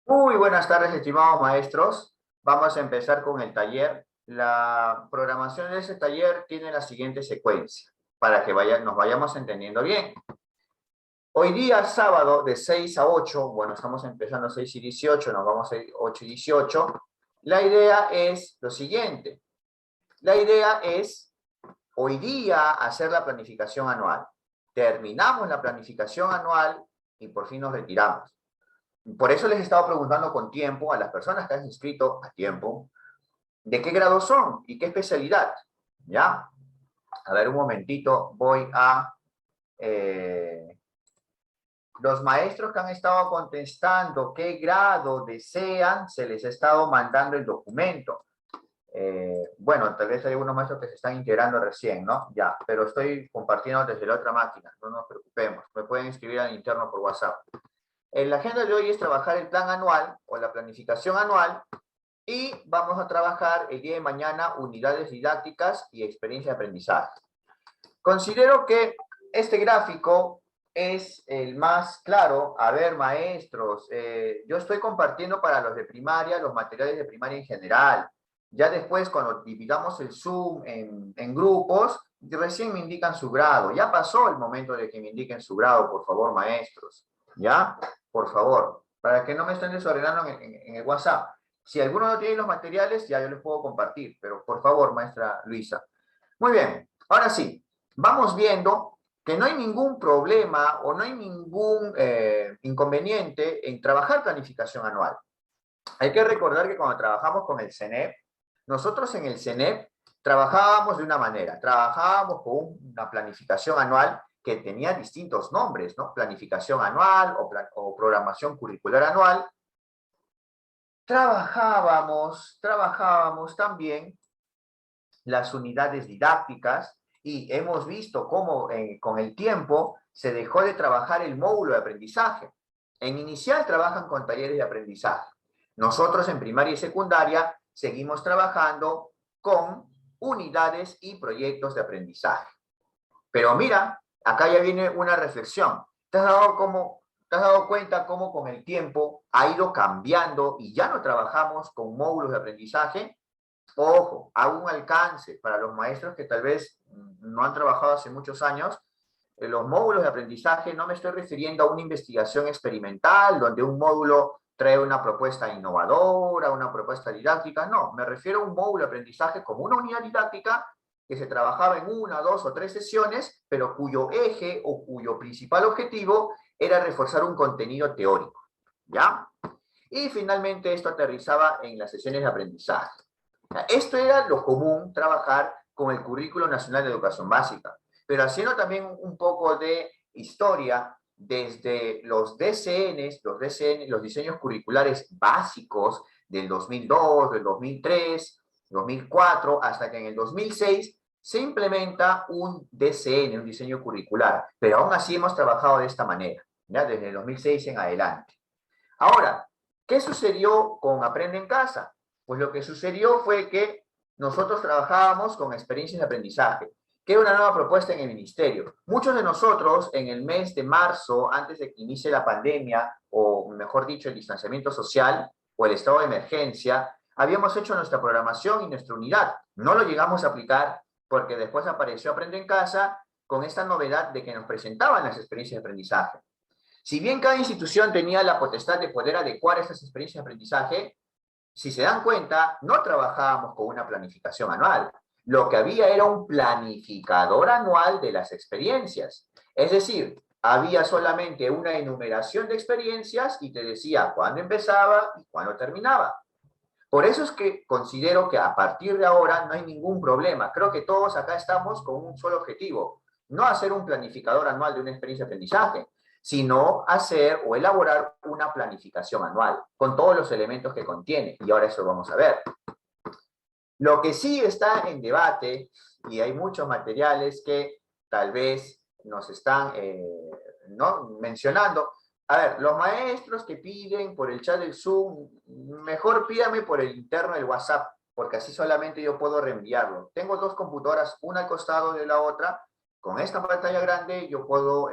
Muy buenas tardes, estimados maestros. Vamos a empezar con el taller. La programación de ese taller tiene la siguiente secuencia, para que nos vayamos entendiendo bien. Hoy día, sábado, de 6 a 8, bueno, estamos empezando 6 y 18, nos vamos a ir 8 y 18. La idea es lo siguiente. La idea es, hoy día, hacer la planificación anual. Terminamos la planificación anual y por fin nos retiramos. Por eso les he estado preguntando con tiempo a las personas que han inscrito a tiempo, ¿de qué grado son y qué especialidad? ¿Ya? A ver, un momentito, voy a... los maestros que han estado contestando qué grado desean, se les ha estado mandando el documento. Bueno, tal vez hay algunos maestros que se están integrando recién, ¿no? Ya, pero estoy compartiendo desde la otra máquina, no nos preocupemos. Me pueden escribir al interno por WhatsApp. La agenda de hoy es trabajar el plan anual o la planificación anual y vamos a trabajar el día de mañana unidades didácticas y experiencia de aprendizaje. Considero que este gráfico es el más claro. A ver, maestros, yo estoy compartiendo para los de primaria los materiales de primaria en general. Ya después, cuando dividamos el Zoom en grupos, recién me indican su grado. Ya pasó el momento de que me indiquen su grado, por favor, maestros. ¿Ya? Por favor, para que no me estén desordenando en el WhatsApp. Si alguno no tiene los materiales, ya yo les puedo compartir, pero por favor, maestra Luisa. Muy bien, ahora sí, vamos viendo que no hay ningún problema o no hay ningún inconveniente en trabajar planificación anual. Hay que recordar que cuando trabajamos con el CENEP, nosotros en el CENEP trabajábamos de una manera, trabajábamos con una planificación anual que tenía distintos nombres, ¿no? Planificación anual o programación curricular anual. Trabajábamos también las unidades didácticas y hemos visto cómo con el tiempo se dejó de trabajar el módulo de aprendizaje. En inicial trabajan con talleres de aprendizaje. Nosotros en primaria y secundaria seguimos trabajando con unidades y proyectos de aprendizaje. Pero mira, acá ya viene una reflexión. ¿Te has dado cuenta cómo con el tiempo ha ido cambiando y ya no trabajamos con módulos de aprendizaje? Ojo, hago un alcance para los maestros que tal vez no han trabajado hace muchos años. Los módulos de aprendizaje no me estoy refiriendo a una investigación experimental donde un módulo trae una propuesta innovadora, una propuesta didáctica. No, me refiero a un módulo de aprendizaje como una unidad didáctica que se trabajaba en una, dos o tres sesiones, pero cuyo eje o cuyo principal objetivo era reforzar un contenido teórico. ¿Ya? Y finalmente esto aterrizaba en las sesiones de aprendizaje. Esto era lo común, trabajar con el Currículo Nacional de Educación Básica, pero haciendo también un poco de historia desde los diseños curriculares básicos del 2002, del 2003, 2004, hasta que en el 2006 se implementa un DCN, un diseño curricular, pero aún así hemos trabajado de esta manera, ¿ya? Desde el 2006 en adelante. Ahora, ¿qué sucedió con Aprende en Casa? Pues lo que sucedió fue que nosotros trabajábamos con experiencias de aprendizaje, que era una nueva propuesta en el ministerio. Muchos de nosotros en el mes de marzo, antes de que inicie la pandemia, o mejor dicho, el distanciamiento social o el estado de emergencia, habíamos hecho nuestra programación y nuestra unidad. No lo llegamos a aplicar porque después apareció Aprende en Casa con esta novedad de que nos presentaban las experiencias de aprendizaje. Si bien cada institución tenía la potestad de poder adecuar estas experiencias de aprendizaje, si se dan cuenta, no trabajábamos con una planificación anual. Lo que había era un planificador anual de las experiencias. Es decir, había solamente una enumeración de experiencias y te decía cuándo empezaba y cuándo terminaba. Por eso es que considero que a partir de ahora no hay ningún problema. Creo que todos acá estamos con un solo objetivo, no hacer un planificador anual de una experiencia de aprendizaje, sino hacer o elaborar una planificación anual con todos los elementos que contiene. Y ahora eso vamos a ver. Lo que sí está en debate, y hay muchos materiales que tal vez nos están ¿no? mencionando. A ver, los maestros que piden por el chat del Zoom, mejor pídame por el interno del WhatsApp, porque así solamente yo puedo reenviarlo. Tengo dos computadoras, una al costado de la otra. Con esta pantalla grande yo puedo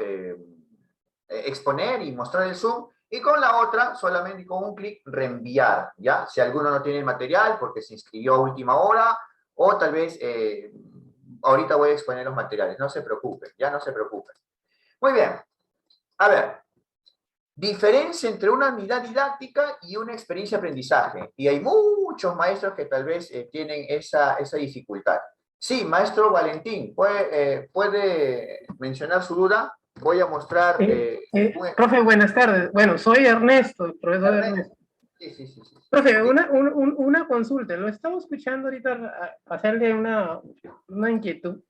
exponer y mostrar el Zoom, Y con la otra, solamente con un clic, reenviar, ¿ya? Si alguno no tiene el material porque se inscribió a última hora, o tal vez, ahorita voy a exponer los materiales, no se preocupen, ya no se preocupen. Muy bien, a ver, diferencia entre una unidad didáctica y una experiencia de aprendizaje. Y hay muchos maestros que tal vez tienen esa dificultad. Sí, maestro Valentín, ¿puede mencionar su duda? Voy a mostrar Profe, buenas tardes. Bueno, soy Ernesto, el profesor Ernesto. Sí. Profe, una consulta. Lo estamos escuchando ahorita hacerle una inquietud.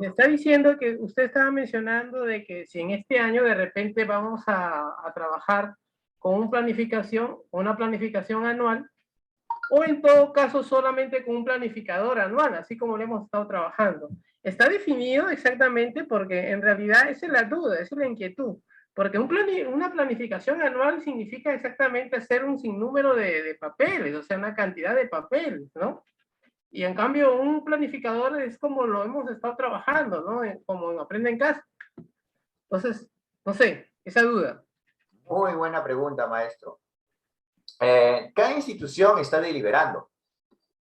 Está diciendo que usted estaba mencionando de que si en este año de repente vamos a trabajar con una planificación anual, o en todo caso solamente con un planificador anual, así como lo hemos estado trabajando. Está definido exactamente porque en realidad esa es la duda, esa es la inquietud. Porque una planificación anual significa exactamente hacer un sinnúmero de papeles, o sea, una cantidad de papeles, ¿no? Y en cambio, un planificador es como lo hemos estado trabajando, ¿no? Como en Aprende en Casa. Entonces, no sé, esa duda. Muy buena pregunta, maestro. Cada institución está deliberando.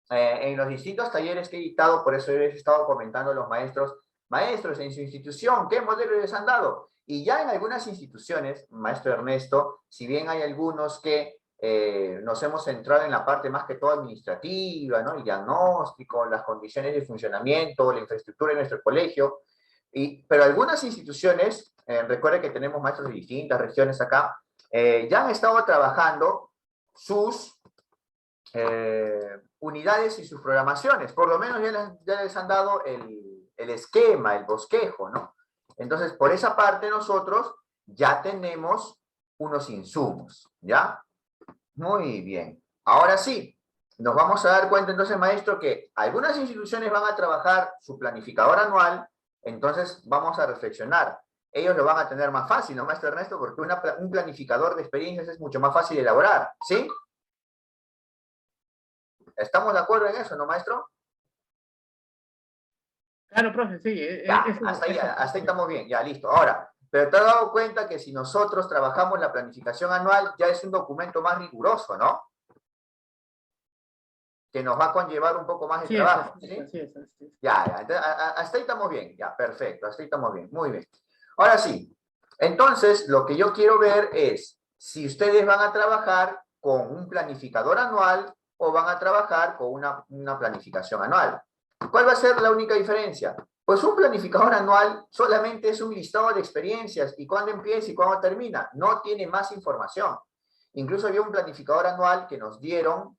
En los distintos talleres que he dictado, por eso he estado comentando a los maestros en su institución, ¿qué modelo les han dado? Y ya en algunas instituciones, maestro Ernesto, si bien hay algunos que nos hemos centrado en la parte más que todo administrativa, ¿no? El diagnóstico, las condiciones de funcionamiento, la infraestructura de nuestro colegio, pero algunas instituciones, recuerde que tenemos maestros de distintas regiones acá, ya han estado trabajando sus unidades y sus programaciones. Por lo menos ya les han dado el esquema, el bosquejo, ¿no? Entonces, por esa parte nosotros ya tenemos unos insumos, ¿ya? Muy bien. Ahora sí, nos vamos a dar cuenta entonces, maestro, que algunas instituciones van a trabajar su planificador anual, entonces vamos a reflexionar. Ellos lo van a tener más fácil, ¿no, maestro Ernesto? Porque un planificador de experiencias es mucho más fácil de elaborar, ¿sí? ¿Estamos de acuerdo en eso, no, maestro? Claro, profe, sí. Ya, hasta ahí estamos bien, ya, listo. Ahora, pero te has dado cuenta que si nosotros trabajamos la planificación anual, ya es un documento más riguroso, ¿no? Que nos va a conllevar un poco más de trabajo, ¿sí? Así es. Ya, entonces, hasta ahí estamos bien, ya, perfecto, hasta ahí estamos bien, muy bien. Ahora sí, entonces lo que yo quiero ver es si ustedes van a trabajar con un planificador anual o van a trabajar con una planificación anual. ¿Cuál va a ser la única diferencia? Pues un planificador anual solamente es un listado de experiencias y cuándo empieza y cuándo termina, no tiene más información. Incluso había un planificador anual que nos dieron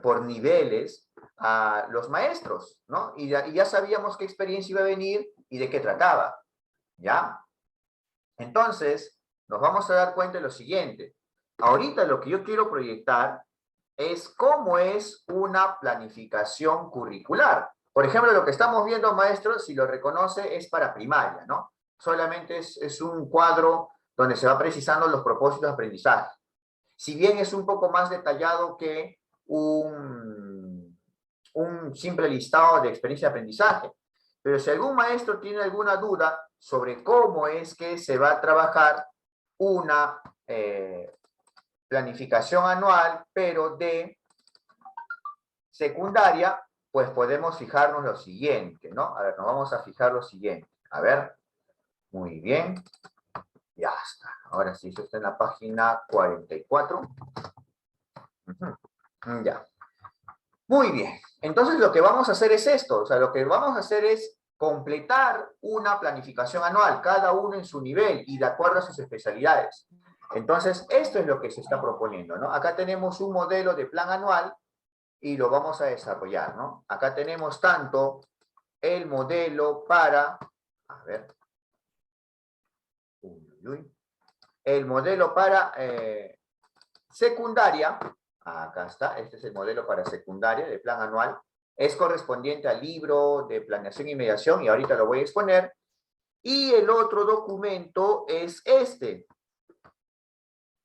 por niveles a los maestros, ¿no? Y ya sabíamos qué experiencia iba a venir y de qué trataba, ¿ya? Entonces, nos vamos a dar cuenta de lo siguiente. Ahorita lo que yo quiero proyectar es cómo es una planificación curricular. Por ejemplo, lo que estamos viendo, maestro, si lo reconoce, es para primaria, ¿no? Solamente es un cuadro donde se va precisando los propósitos de aprendizaje. Si bien es un poco más detallado que un simple listado de experiencia de aprendizaje. Pero si algún maestro tiene alguna duda sobre cómo es que se va a trabajar una planificación anual, pero de secundaria, pues podemos fijarnos lo siguiente, ¿no? A ver, nos vamos a fijar lo siguiente. A ver, muy bien. Ya está. Ahora sí, eso está en la página 44. Ya. Muy bien. Entonces lo que vamos a hacer es esto. O sea, lo que vamos a hacer es completar una planificación anual, cada uno en su nivel y de acuerdo a sus especialidades. Entonces, esto es lo que se está proponiendo, ¿no? Acá tenemos un modelo de plan anual y lo vamos a desarrollar, ¿no? Acá tenemos tanto el modelo para, a ver, el modelo para secundaria, acá está, este es el modelo para secundaria de plan anual, es correspondiente al libro de planeación y mediación y ahorita lo voy a exponer, y el otro documento es este,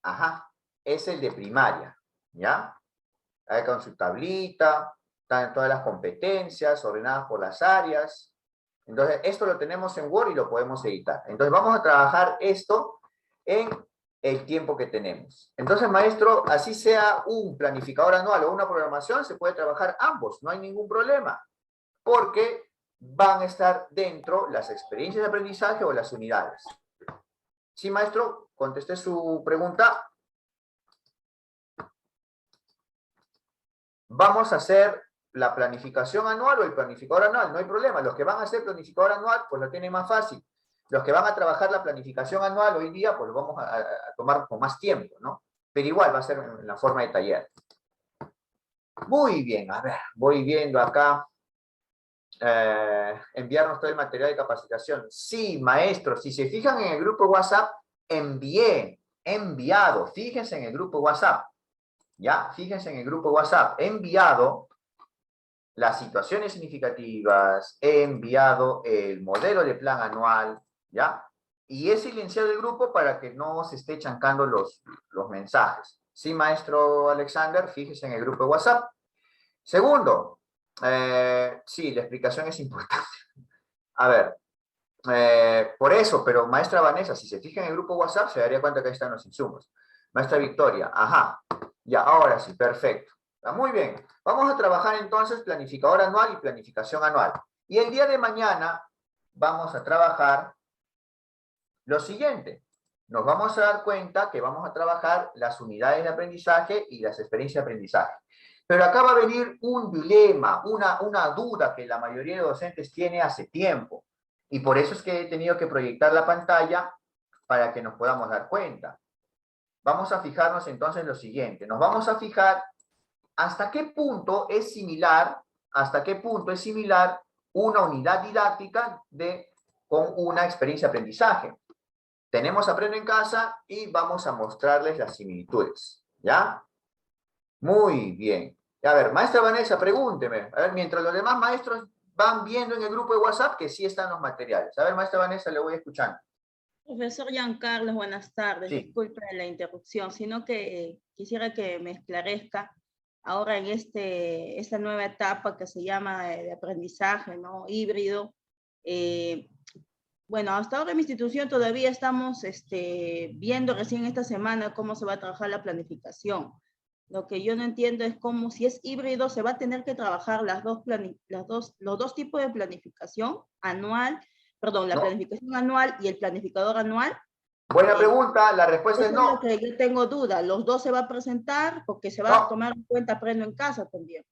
ajá, es el de primaria, ¿ya? Ahí con su tablita, están todas las competencias ordenadas por las áreas. Entonces, esto lo tenemos en Word y lo podemos editar. Entonces, vamos a trabajar esto en el tiempo que tenemos. Entonces, maestro, así sea un planificador anual o una programación, se puede trabajar ambos, no hay ningún problema, porque van a estar dentro las experiencias de aprendizaje o las unidades. Sí, maestro, contesté su pregunta. Vamos a hacer la planificación anual o el planificador anual, no hay problema. Los que van a hacer planificador anual, pues lo tienen más fácil. Los que van a trabajar la planificación anual hoy día, pues lo vamos a tomar con más tiempo, ¿no? Pero igual va a ser en la forma de taller. Muy bien, a ver, voy viendo acá. Enviarnos todo el material de capacitación. Sí, maestros, si se fijan en el grupo WhatsApp, enviado. Fíjense en el grupo WhatsApp. ¿Ya? Fíjense en el grupo WhatsApp. He enviado las situaciones significativas, he enviado el modelo de plan anual, ¿ya? Y he silenciado el grupo para que no se esté chancando los mensajes. Sí, maestro Alexander, fíjese en el grupo de WhatsApp. Segundo, sí, la explicación es importante. A ver, por eso, pero maestra Vanessa, si se fija en el grupo WhatsApp, se daría cuenta que ahí están los insumos. Maestra Victoria, ajá, ya, ahora sí, perfecto. Muy bien, vamos a trabajar entonces planificador anual y planificación anual. Y el día de mañana vamos a trabajar lo siguiente. Nos vamos a dar cuenta que vamos a trabajar las unidades de aprendizaje y las experiencias de aprendizaje. Pero acá va a venir un dilema, una duda que la mayoría de docentes tiene hace tiempo. Y por eso es que he tenido que proyectar la pantalla para que nos podamos dar cuenta. Vamos a fijarnos entonces en lo siguiente. Nos vamos a fijar hasta qué punto es similar una unidad didáctica con una experiencia de aprendizaje. Tenemos Aprendo en Casa y vamos a mostrarles las similitudes. ¿Ya? Muy bien. A ver, maestra Vanessa, pregúnteme. A ver, mientras los demás maestros van viendo en el grupo de WhatsApp que sí están los materiales. A ver, maestra Vanessa, le voy escuchando. Profesor Giancarlo, buenas tardes. Sí. Disculpe la interrupción, sino que quisiera que me esclarezca ahora en esta nueva etapa que se llama de aprendizaje, ¿no? Híbrido. Bueno, hasta ahora en mi institución todavía estamos viendo recién esta semana cómo se va a trabajar la planificación. Lo que yo no entiendo es cómo, si es híbrido, se va a tener que trabajar los dos tipos de planificación anual, perdón, la planificación anual y el planificador anual. Buena pregunta, la respuesta es no. Es lo que yo tengo duda, los dos se va a presentar porque se va a tomar en cuenta Aprendo en Casa también.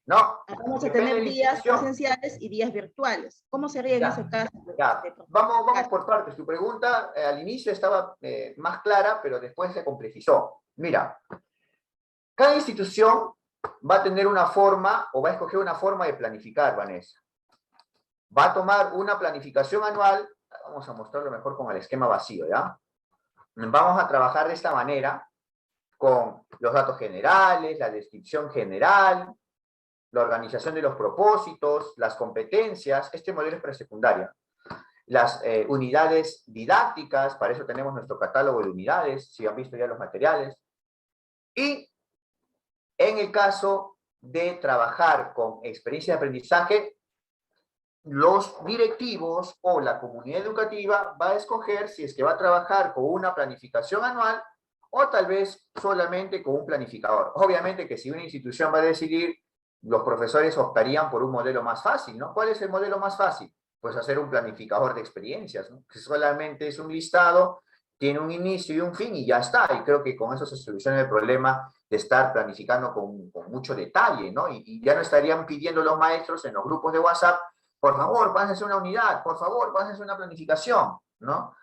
No. Vamos a tener días presenciales y días virtuales. ¿Cómo sería en ese caso? Ya. Vamos por partes. Tu pregunta al inicio estaba más clara, pero después se complejizó. Mira, cada institución va a tener una forma o va a escoger una forma de planificar, Vanessa. Va a tomar una planificación anual, vamos a mostrarlo mejor con el esquema vacío, ¿ya? Vamos a trabajar de esta manera, con los datos generales, la descripción general, la organización de los propósitos, las competencias. Este modelo es presecundaria. Las unidades didácticas, para eso tenemos nuestro catálogo de unidades, si han visto ya los materiales. Y en el caso de trabajar con experiencia de aprendizaje, los directivos o la comunidad educativa va a escoger si es que va a trabajar con una planificación anual o tal vez solamente con un planificador. Obviamente que si una institución va a decidir, los profesores optarían por un modelo más fácil, ¿no? ¿Cuál es el modelo más fácil? Pues hacer un planificador de experiencias, ¿no? Que solamente es un listado, tiene un inicio y un fin y ya está. Y creo que con eso se soluciona el problema de estar planificando con mucho detalle, ¿no? Y ya no estarían pidiendo los maestros en los grupos de WhatsApp, por favor, pásense una unidad, por favor, pásense una planificación, ¿no?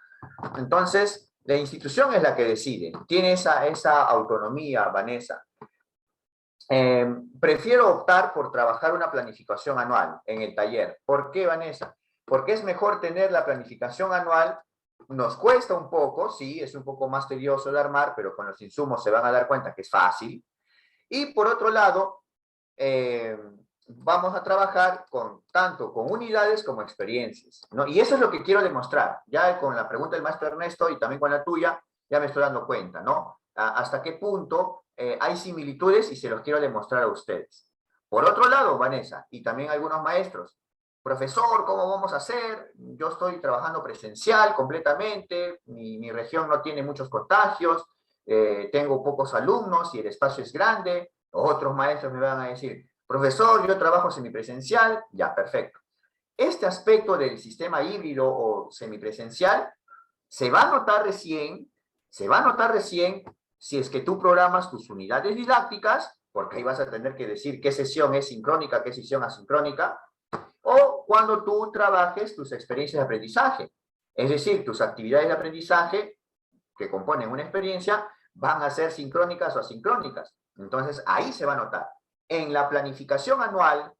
Entonces, la institución es la que decide, tiene esa autonomía, Vanessa. Prefiero optar por trabajar una planificación anual en el taller. ¿Por qué, Vanessa? Porque es mejor tener la planificación anual. Nos cuesta un poco, sí, es un poco más tedioso de armar, pero con los insumos se van a dar cuenta que es fácil. Y por otro lado, vamos a trabajar tanto con unidades como experiencias, ¿no? Y eso es lo que quiero demostrar. Ya con la pregunta del maestro Ernesto y también con la tuya, ya me estoy dando cuenta, ¿no? Hasta qué punto hay similitudes y se los quiero demostrar a ustedes. Por otro lado, Vanessa, y también algunos maestros, profesor, ¿cómo vamos a hacer? Yo estoy trabajando presencial completamente, mi región no tiene muchos contagios, tengo pocos alumnos y el espacio es grande. Otros maestros me van a decir, profesor, yo trabajo semipresencial, ya, perfecto. Este aspecto del sistema híbrido o semipresencial se va a notar recién si es que tú programas tus unidades didácticas, porque ahí vas a tener que decir qué sesión es sincrónica, qué sesión asincrónica, o cuando tú trabajes tus experiencias de aprendizaje. Es decir, tus actividades de aprendizaje que componen una experiencia van a ser sincrónicas o asincrónicas. Entonces, ahí se va a notar. En la planificación anual,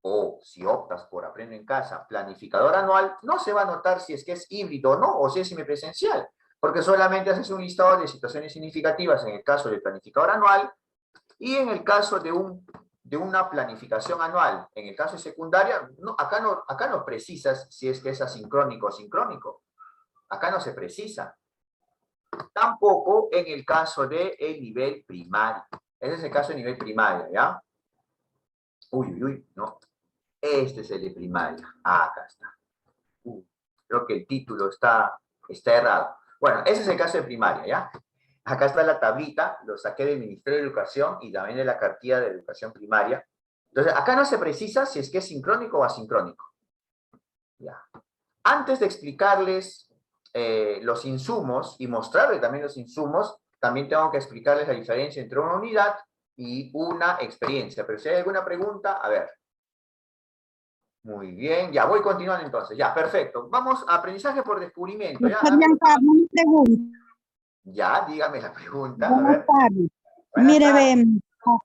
o si optas por Aprende en Casa, planificador anual, no se va a notar si es que es híbrido o no, o si es semipresencial, porque solamente haces un listado de situaciones significativas en el caso del planificador anual y en el caso de una planificación anual. En el caso de secundaria, acá no precisas si es que es asincrónico o sincrónico. Acá no se precisa. Tampoco en el caso del nivel primario. Ese es el caso de nivel primario, ¿ya? Uy, no. Este es el de primaria. Acá está. Creo que el título está errado. Bueno, ese es el caso de primaria, ¿ya? Acá está la tablita, lo saqué del Ministerio de Educación y también de la cartilla de Educación Primaria. Entonces, acá no se precisa si es que es sincrónico o asincrónico. Ya. Antes de explicarles los insumos y mostrarles también los insumos, también tengo que explicarles la diferencia entre una unidad y una experiencia. Pero si hay alguna pregunta, a ver. Muy bien, ya voy continuando entonces. Ya, perfecto. Vamos a aprendizaje por descubrimiento. ¿Ya? Una pregunta. Ya, dígame la pregunta. Buenas tardes. Mire,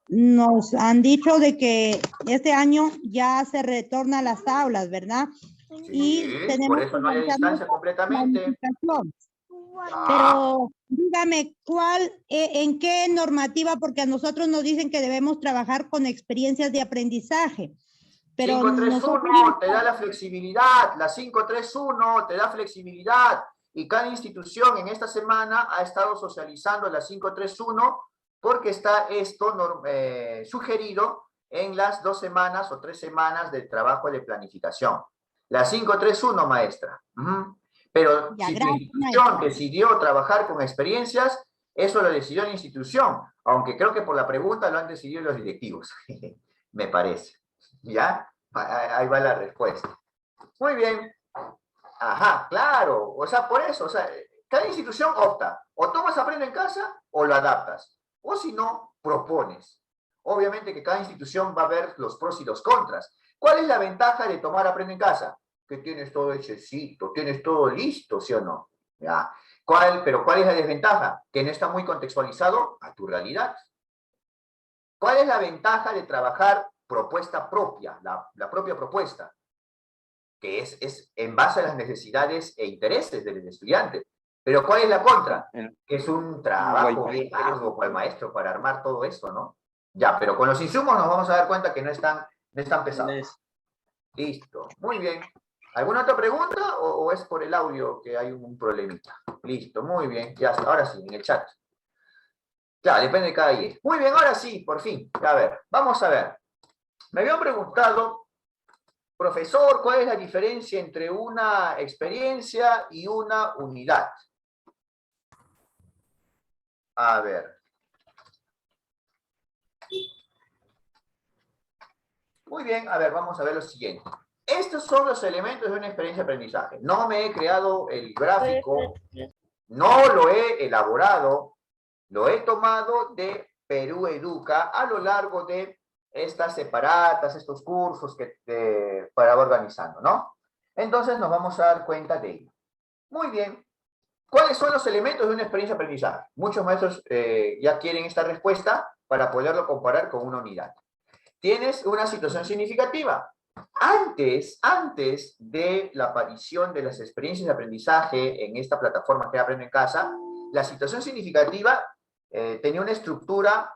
nos han dicho de que este año ya se retorna a las aulas, ¿verdad? Sí, y tenemos por eso no hay distancia completamente. Pero dígame, ¿en qué normativa? Porque a nosotros nos dicen que debemos trabajar con experiencias de aprendizaje. Pero 531 te da la flexibilidad, la 531 te da flexibilidad y cada institución en esta semana ha estado socializando la 531 porque está esto sugerido en las 2 semanas o 3 semanas de trabajo de planificación. La 531, maestra. Pero ya, si gracias, tu institución decidió trabajar con experiencias, eso lo decidió la institución, aunque creo que por la pregunta lo han decidido los directivos, me parece. ¿Ya? Ahí va la respuesta. Muy bien. Ajá, claro. O sea, por eso, o sea, cada institución opta. O tomas Aprende en Casa o lo adaptas. O si no, propones. Obviamente que cada institución va a ver los pros y los contras. ¿Cuál es la ventaja de tomar Aprende en Casa? Que tienes todo hechecito, tienes todo listo, ¿sí o no? ¿Ya? Pero ¿cuál es la desventaja? Que no está muy contextualizado a tu realidad. ¿Cuál es la ventaja de trabajar propuesta propia, la propia propuesta? Que es en base a las necesidades e intereses del estudiante. Pero ¿cuál es la contra? Que es un trabajo bien largo para el maestro para armar todo eso, ¿no? Ya, pero con los insumos nos vamos a dar cuenta que no están pesados. Listo, muy bien. ¿Alguna otra pregunta o es por el audio que hay un problemita? Listo, muy bien. Ya, ahora sí, en el chat. Claro, depende de cada IE. Muy bien, ahora sí, por fin. A ver, vamos a ver. Me habían preguntado, profesor, ¿cuál es la diferencia entre una experiencia y una unidad? A ver. Muy bien, a ver, vamos a ver lo siguiente. Estos son los elementos de una experiencia de aprendizaje. No me he creado el gráfico, no lo he elaborado, lo he tomado de Perú Educa a lo largo de estas separatas, estos cursos que para organizando, ¿no? Entonces nos vamos a dar cuenta de ello. Muy bien. ¿Cuáles son los elementos de una experiencia de aprendizaje? Muchos maestros ya quieren esta respuesta para poderlo comparar con una unidad. Tienes una situación significativa. Antes de la aparición de las experiencias de aprendizaje en esta plataforma que Aprende en Casa, la situación significativa tenía una estructura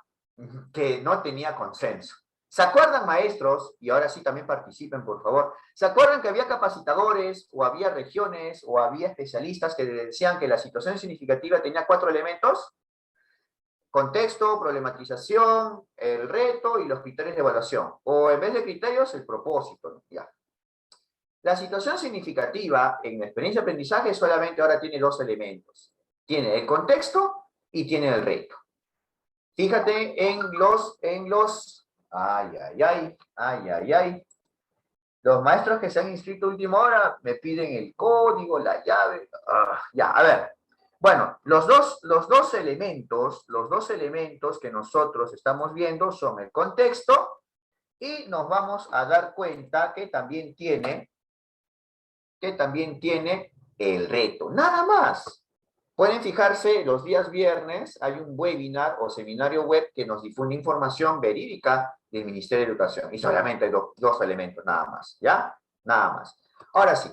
que no tenía consenso. ¿Se acuerdan, maestros? Y ahora sí también participen, por favor. ¿Se acuerdan que había capacitadores, o había regiones, o había especialistas que decían que la situación significativa tenía 4 elementos? Contexto, problematización, el reto y los criterios de evaluación. O en vez de criterios, el propósito. Ya. La situación significativa en la experiencia de aprendizaje solamente ahora tiene dos elementos. Tiene el contexto y tiene el reto. Fíjate en los, los maestros que se han inscrito a última hora me piden el código, la llave. Ya, a ver. Bueno, los dos elementos que nosotros estamos viendo son el contexto y nos vamos a dar cuenta que también tiene el reto. Nada más. Pueden fijarse, los días viernes hay un webinar o seminario web que nos difunde información verídica del Ministerio de Educación. Y solamente hay dos elementos, nada más, ¿ya? Nada más. Ahora sí.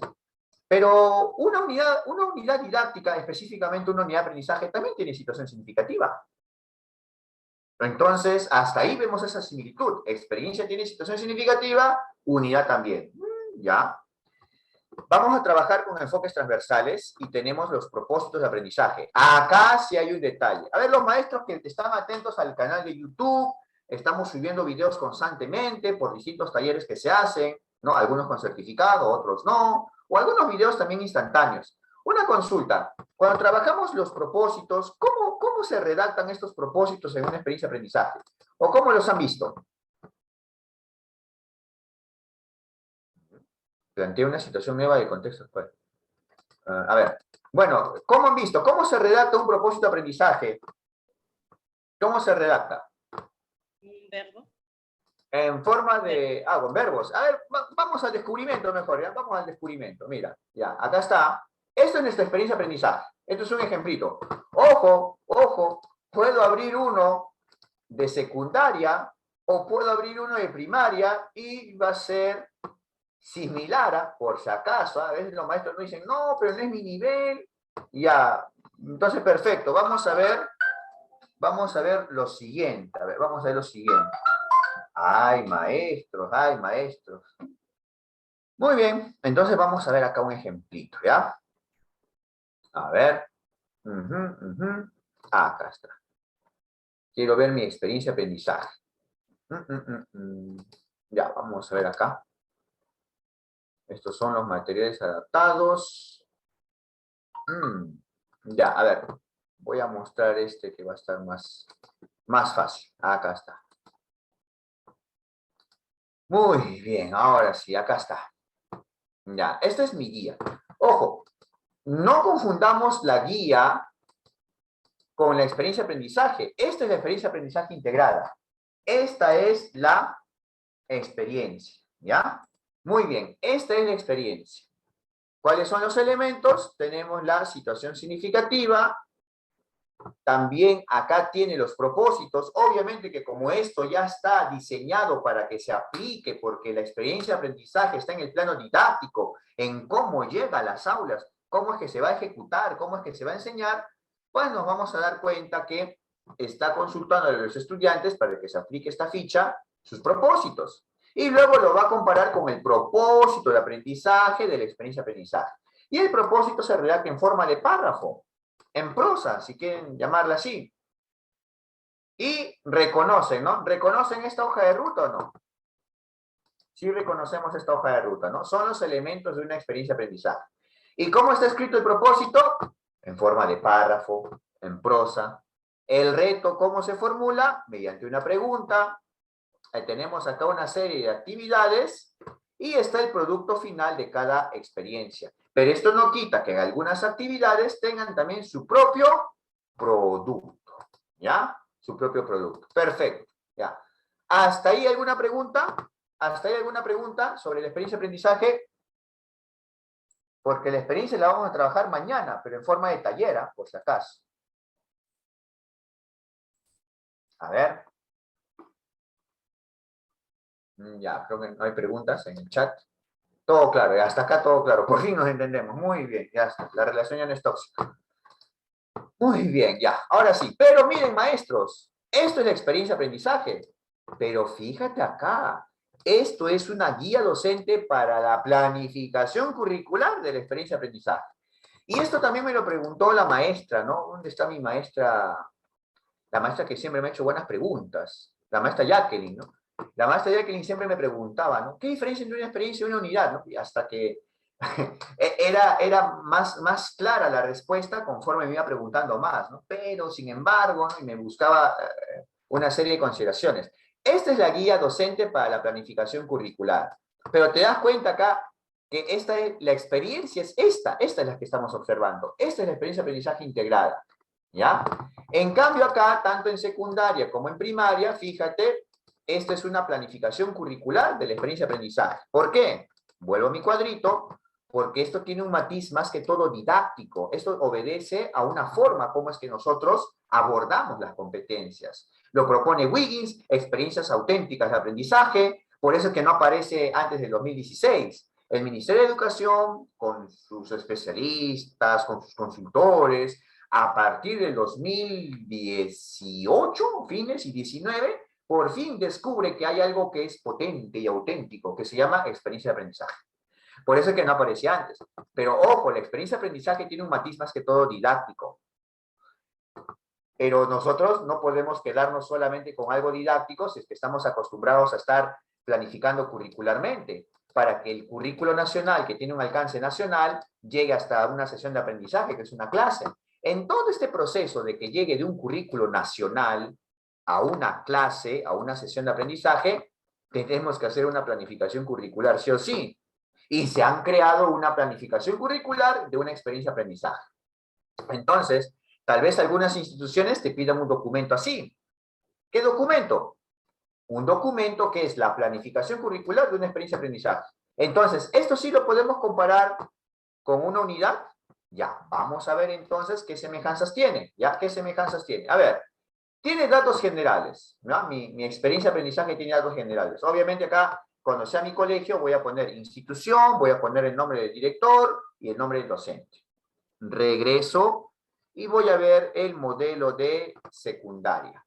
Pero una unidad didáctica, específicamente una unidad de aprendizaje, también tiene situación significativa. Entonces, hasta ahí vemos esa similitud. Experiencia tiene situación significativa, unidad también. ¿Ya? Vamos a trabajar con enfoques transversales y tenemos los propósitos de aprendizaje. Acá sí hay un detalle. A ver, los maestros que están atentos al canal de YouTube, estamos subiendo videos constantemente por distintos talleres que se hacen, ¿no? Algunos con certificado, otros no, o algunos videos también instantáneos. Una consulta. Cuando trabajamos los propósitos, ¿cómo se redactan estos propósitos en una experiencia de aprendizaje? ¿O cómo los han visto? Plantea una situación nueva de contexto actual. A ver, bueno, ¿cómo han visto? ¿Cómo se redacta un propósito de aprendizaje? ¿Cómo se redacta? Un verbo. En forma de... con verbos. A ver, vamos al descubrimiento mejor, ¿ya? Vamos al descubrimiento. Mira, ya, acá está. Esto es nuestra experiencia de aprendizaje. Esto es un ejemplito. Ojo, ojo, puedo abrir uno de secundaria o puedo abrir uno de primaria y va a ser similar, por si acaso. A veces los maestros me dicen, no, pero no es mi nivel. Ya, entonces perfecto. Vamos a ver lo siguiente. A ver, vamos a ver lo siguiente. Ay, maestros, ay, maestros. Muy bien, entonces vamos a ver acá un ejemplito, ¿ya? A ver. Acá está. Quiero ver mi experiencia de aprendizaje. Ya, vamos a ver acá. Estos son los materiales adaptados. Ya, a ver. Voy a mostrar este que va a estar más fácil. Acá está. Muy bien, ahora sí, acá está. Ya, esta es mi guía. Ojo, no confundamos la guía con la experiencia de aprendizaje. Esta es la experiencia de aprendizaje integrada. Esta es la experiencia, ¿ya? Muy bien, esta es la experiencia. ¿Cuáles son los elementos? Tenemos la situación significativa. También acá tiene los propósitos. Obviamente que como esto ya está diseñado para que se aplique, porque la experiencia de aprendizaje está en el plano didáctico, en cómo llega a las aulas, cómo es que se va a ejecutar, cómo es que se va a enseñar, pues nos vamos a dar cuenta que está consultando a los estudiantes para que se aplique esta ficha, sus propósitos. Y luego lo va a comparar con el propósito de aprendizaje de la experiencia de aprendizaje. Y el propósito se redacta en forma de párrafo, en prosa, si quieren llamarla así. Y reconocen, ¿no? ¿Reconocen esta hoja de ruta o no? Sí reconocemos esta hoja de ruta, ¿no? Son los elementos de una experiencia de aprendizaje. ¿Y cómo está escrito el propósito? En forma de párrafo, en prosa. El reto, ¿cómo se formula? Mediante una pregunta. Tenemos acá una serie de actividades y está el producto final de cada experiencia. Pero esto no quita que en algunas actividades tengan también su propio producto, ¿ya? Su propio producto. Perfecto, ¿ya? ¿Hasta ahí alguna pregunta? ¿Hasta ahí alguna pregunta sobre la experiencia de aprendizaje? Porque la experiencia la vamos a trabajar mañana, pero en forma de taller, por si acaso. A ver. Ya, creo que no hay preguntas en el chat. Todo claro, hasta acá todo claro. Por fin nos entendemos. Muy bien, ya está. La relación ya no es tóxica. Muy bien, ya. Ahora sí. Pero miren, maestros, esto es la experiencia de aprendizaje. Pero fíjate acá. Esto es una guía docente para la planificación curricular de la experiencia de aprendizaje. Y esto también me lo preguntó la maestra, ¿no? ¿Dónde está mi maestra? La maestra que siempre me ha hecho buenas preguntas. La maestra Jacqueline, ¿no? La maestra Jacqueline siempre me preguntaba, ¿no? ¿Qué diferencia entre una experiencia y una unidad? ¿No? Y hasta que era más clara la respuesta conforme me iba preguntando más, ¿no? Pero, sin embargo, ¿no? Y me buscaba una serie de consideraciones. Esta es la guía docente para la planificación curricular. Pero te das cuenta acá que la experiencia es esta es la que estamos observando. Esta es la experiencia de aprendizaje integrada, ¿ya? En cambio acá, tanto en secundaria como en primaria, fíjate, esta es una planificación curricular de la experiencia de aprendizaje. ¿Por qué? Vuelvo a mi cuadrito, porque esto tiene un matiz más que todo didáctico. Esto obedece a una forma como es que nosotros abordamos las competencias. Lo propone Wiggins, experiencias auténticas de aprendizaje, por eso es que no aparece antes del 2016. El Ministerio de Educación, con sus especialistas, con sus consultores, a partir del 2018, fines y 19, por fin descubre que hay algo que es potente y auténtico, que se llama experiencia de aprendizaje. Por eso es que no aparecía antes. Pero ojo, la experiencia de aprendizaje tiene un matiz más que todo didáctico. Pero nosotros no podemos quedarnos solamente con algo didáctico si es que estamos acostumbrados a estar planificando curricularmente, para que el currículo nacional, que tiene un alcance nacional, llegue hasta una sesión de aprendizaje, que es una clase. En todo este proceso de que llegue de un currículo nacional a una clase, a una sesión de aprendizaje, tenemos que hacer una planificación curricular, sí o sí. Y se han creado una planificación curricular de una experiencia de aprendizaje. Entonces, tal vez algunas instituciones te pidan un documento así. ¿Qué documento? Un documento que es la planificación curricular de una experiencia de aprendizaje. Entonces, ¿esto sí lo podemos comparar con una unidad? Ya, vamos a ver entonces qué semejanzas tiene. ¿Ya? ¿Qué semejanzas tiene? A ver, tiene datos generales, ¿no? Mi experiencia de aprendizaje tiene datos generales. Obviamente acá, cuando sea mi colegio, voy a poner institución, voy a poner el nombre del director y el nombre del docente. Regreso y voy a ver el modelo de secundaria.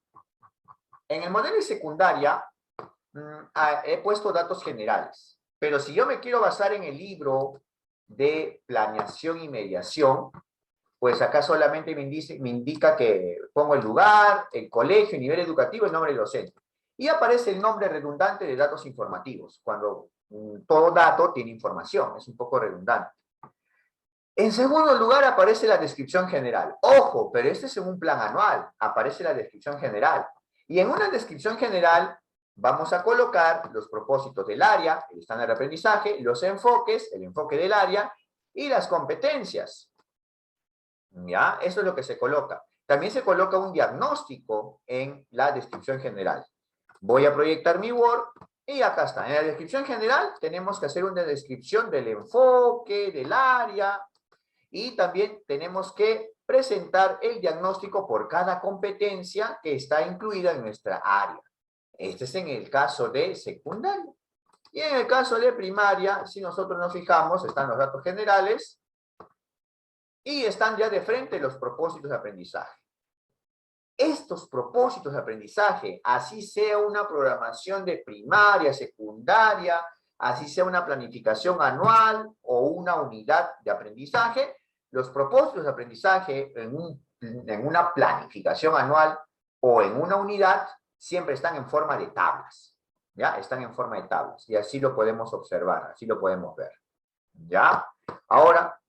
En el modelo de secundaria he puesto datos generales, pero si yo me quiero basar en el libro de planeación y mediación, pues acá solamente me indica que pongo el lugar, el colegio, el nivel educativo, el nombre del docente. Y aparece el nombre redundante de datos informativos, cuando todo dato tiene información, es un poco redundante. En segundo lugar aparece la descripción general. Ojo, pero este es en un plan anual, aparece la descripción general. Y en una descripción general vamos a colocar los propósitos del área, el estándar de aprendizaje, los enfoques, el enfoque del área y las competencias. ¿Ya? Eso es lo que se coloca. También se coloca un diagnóstico en la descripción general. Voy a proyectar mi Word y acá está. En la descripción general tenemos que hacer una descripción del enfoque, del área, y también tenemos que presentar el diagnóstico por cada competencia que está incluida en nuestra área. Este es en el caso de secundaria. Y en el caso de primaria, si nosotros nos fijamos, están los datos generales y están ya de frente los propósitos de aprendizaje. Estos propósitos de aprendizaje, así sea una programación de primaria, secundaria, así sea una planificación anual o una unidad de aprendizaje, los propósitos de aprendizaje en una planificación anual o en una unidad siempre están en forma de tablas, ¿ya? Están en forma de tablas y así lo podemos observar, así lo podemos ver, ¿ya? Ahora,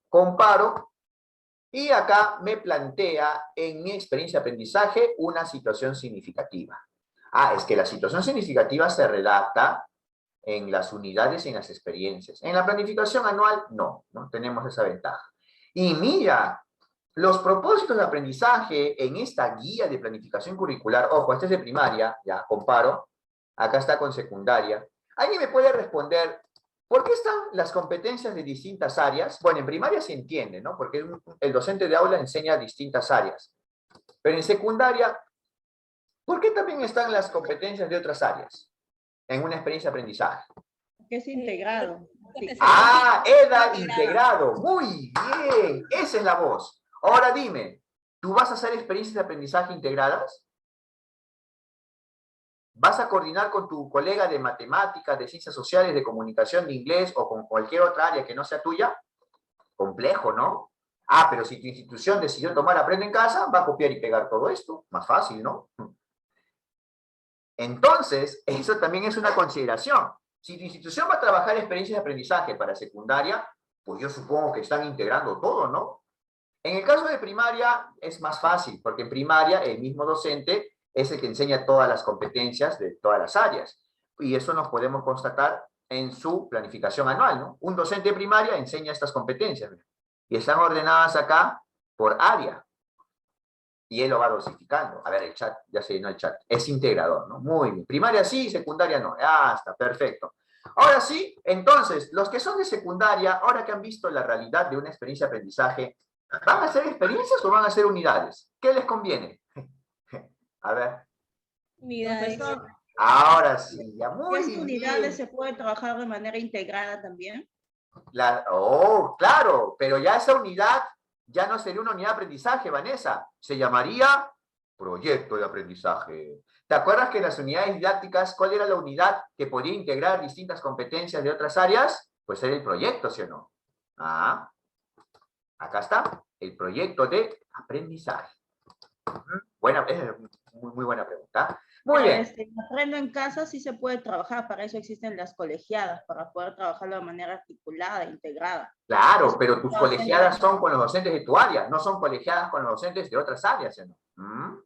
comparo y acá me plantea en mi experiencia de aprendizaje una situación significativa. Es que la situación significativa se redacta en las unidades y en las experiencias. En la planificación anual, no tenemos esa ventaja. Y mira, los propósitos de aprendizaje en esta guía de planificación curricular, ojo, este es de primaria, ya comparo, acá está con secundaria. ¿Alguien me puede responder por qué están las competencias de distintas áreas? Bueno, en primaria se entiende, ¿no? Porque el docente de aula enseña distintas áreas. Pero en secundaria, ¿por qué también están las competencias de otras áreas en una experiencia de aprendizaje? Que es integrado. EDA integrado. Muy bien, esa es la voz. Ahora dime, ¿tú vas a hacer experiencias de aprendizaje integradas? ¿Vas a coordinar con tu colega de matemáticas, de ciencias sociales, de comunicación, de inglés o con cualquier otra área que no sea tuya? Complejo, ¿no? Pero si tu institución decidió tomar Aprende en Casa, va a copiar y pegar todo esto. Más fácil, ¿no? Entonces, eso también es una consideración. Si tu institución va a trabajar experiencias de aprendizaje para secundaria, pues yo supongo que están integrando todo, ¿no? En el caso de primaria es más fácil, porque en primaria el mismo docente es el que enseña todas las competencias de todas las áreas. Y eso nos podemos constatar en su planificación anual, ¿no? Un docente de primaria enseña estas competencias, ¿no? Y están ordenadas acá por área. Y él lo va dosificando. A ver, el chat, ya se llenó el chat. Es integrador, ¿no? Muy bien. Primaria sí, secundaria no. Ah, está, perfecto. Ahora sí, entonces, los que son de secundaria, ahora que han visto la realidad de una experiencia de aprendizaje, ¿van a hacer experiencias o van a hacer unidades? ¿Qué les conviene? A ver. Unidades. Profesor, ahora sí, ya muy ¿estas bien. unidades se puede trabajar de manera integrada también? Claro, pero ya esa unidad ya no sería una unidad de aprendizaje, Vanessa. Se llamaría proyecto de aprendizaje. ¿Te acuerdas que en las unidades didácticas, cuál era la unidad que podía integrar distintas competencias de otras áreas? Pues era el proyecto, ¿sí o no? Ah, acá está, el proyecto de aprendizaje. Buena, muy buena pregunta. Muy bien. Aprendo en casa sí se puede trabajar, para eso existen las colegiadas, para poder trabajarlo de manera articulada, integrada. Claro, pero tus colegiadas son con los docentes de tu área, no son colegiadas con los docentes de otras áreas, ¿no?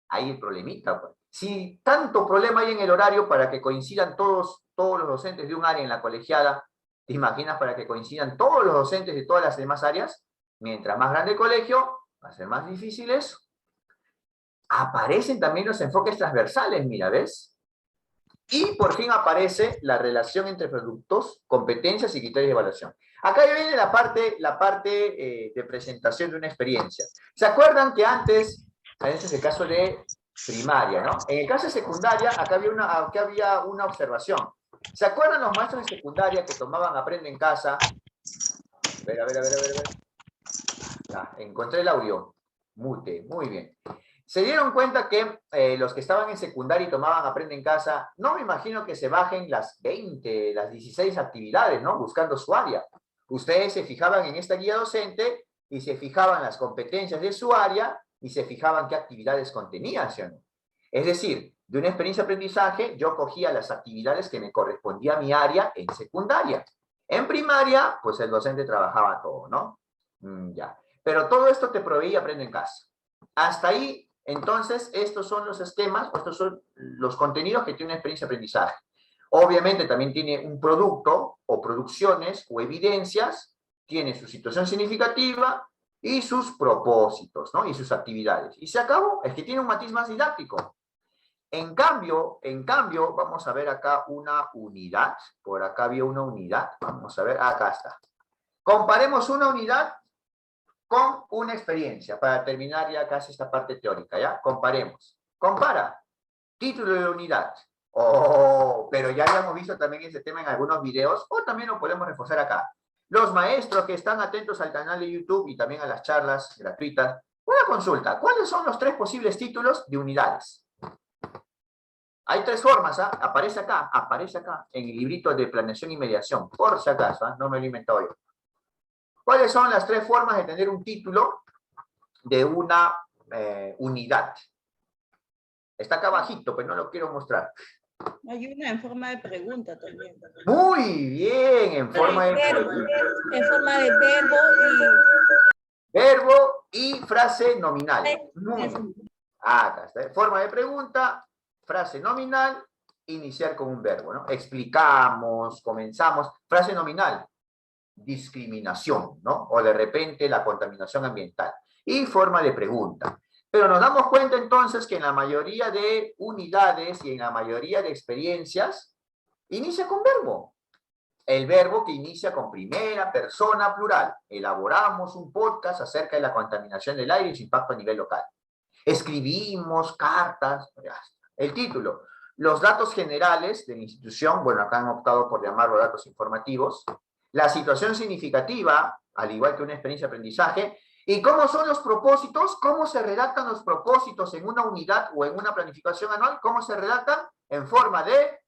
Ahí el problemita, pues. Si tanto problema hay en el horario para que coincidan todos los docentes de un área en la colegiada, ¿te imaginas para que coincidan todos los docentes de todas las demás áreas? Mientras más grande el colegio, va a ser más difícil eso. Aparecen también los enfoques transversales, mira, ¿ves? Y por fin aparece la relación entre productos, competencias y criterios de evaluación. Acá ya viene la parte de presentación de una experiencia. ¿Se acuerdan que antes, ese es el caso de primaria, ¿no? En el caso de secundaria, acá había una observación. ¿Se acuerdan los maestros de secundaria que tomaban Aprende en Casa? A ver. Ya, encontré el audio. Mute, muy bien. Se dieron cuenta que los que estaban en secundaria y tomaban Aprende en Casa, no me imagino que se bajen las 20, las 16 actividades, ¿no? Buscando su área. Ustedes se fijaban en esta guía docente y se fijaban las competencias de su área y se fijaban qué actividades contenía, ¿sí o no? Es decir, de una experiencia de aprendizaje, yo cogía las actividades que me correspondía a mi área en secundaria. En primaria, pues el docente trabajaba todo, ¿no? Ya. Pero todo esto te proveía Aprende en Casa. Hasta ahí, entonces, estos son los esquemas, estos son los contenidos que tiene una experiencia de aprendizaje. Obviamente también tiene un producto, o producciones, o evidencias, tiene su situación significativa y sus propósitos, ¿no? Y sus actividades. Y se acabó, es que tiene un matiz más didáctico. En cambio, vamos a ver acá una unidad. Por acá había una unidad. Vamos a ver, acá está. Comparemos una unidad con una experiencia, para terminar ya casi esta parte teórica, ¿ya? Comparemos. Compara. Título de la unidad. Oh, pero ya habíamos visto también ese tema en algunos videos, o también lo podemos reforzar acá. Los maestros que están atentos al canal de YouTube y también a las charlas gratuitas, una consulta. ¿Cuáles son los 3 posibles títulos de unidades? Hay 3 formas, ¿ah? Aparece acá, en el librito de planeación y mediación, por si acaso, ¿ah? No me lo he inventado yo. ¿Cuáles son las 3 formas de tener un título de una unidad? Está acá abajito, pero no lo quiero mostrar. Hay una en forma de pregunta también. Muy bien, en forma de pregunta. En forma de verbo y... Verbo y frase nominal. Muy bien. Acá está. Forma de pregunta, frase nominal, iniciar con un verbo, ¿no? Explicamos, comenzamos. Frase nominal, discriminación, ¿no? O de repente la contaminación ambiental. Y forma de pregunta. Pero nos damos cuenta entonces que en la mayoría de unidades y en la mayoría de experiencias, inicia con verbo. El verbo que inicia con primera persona plural. Elaboramos un podcast acerca de la contaminación del aire y su impacto a nivel local. Escribimos cartas. El título. Los datos generales de la institución, bueno, acá han optado por llamarlo datos informativos. La situación significativa, al igual que una experiencia de aprendizaje. ¿Y cómo son los propósitos? ¿Cómo se redactan los propósitos en una unidad o en una planificación anual? ¿Cómo se redactan? En forma de...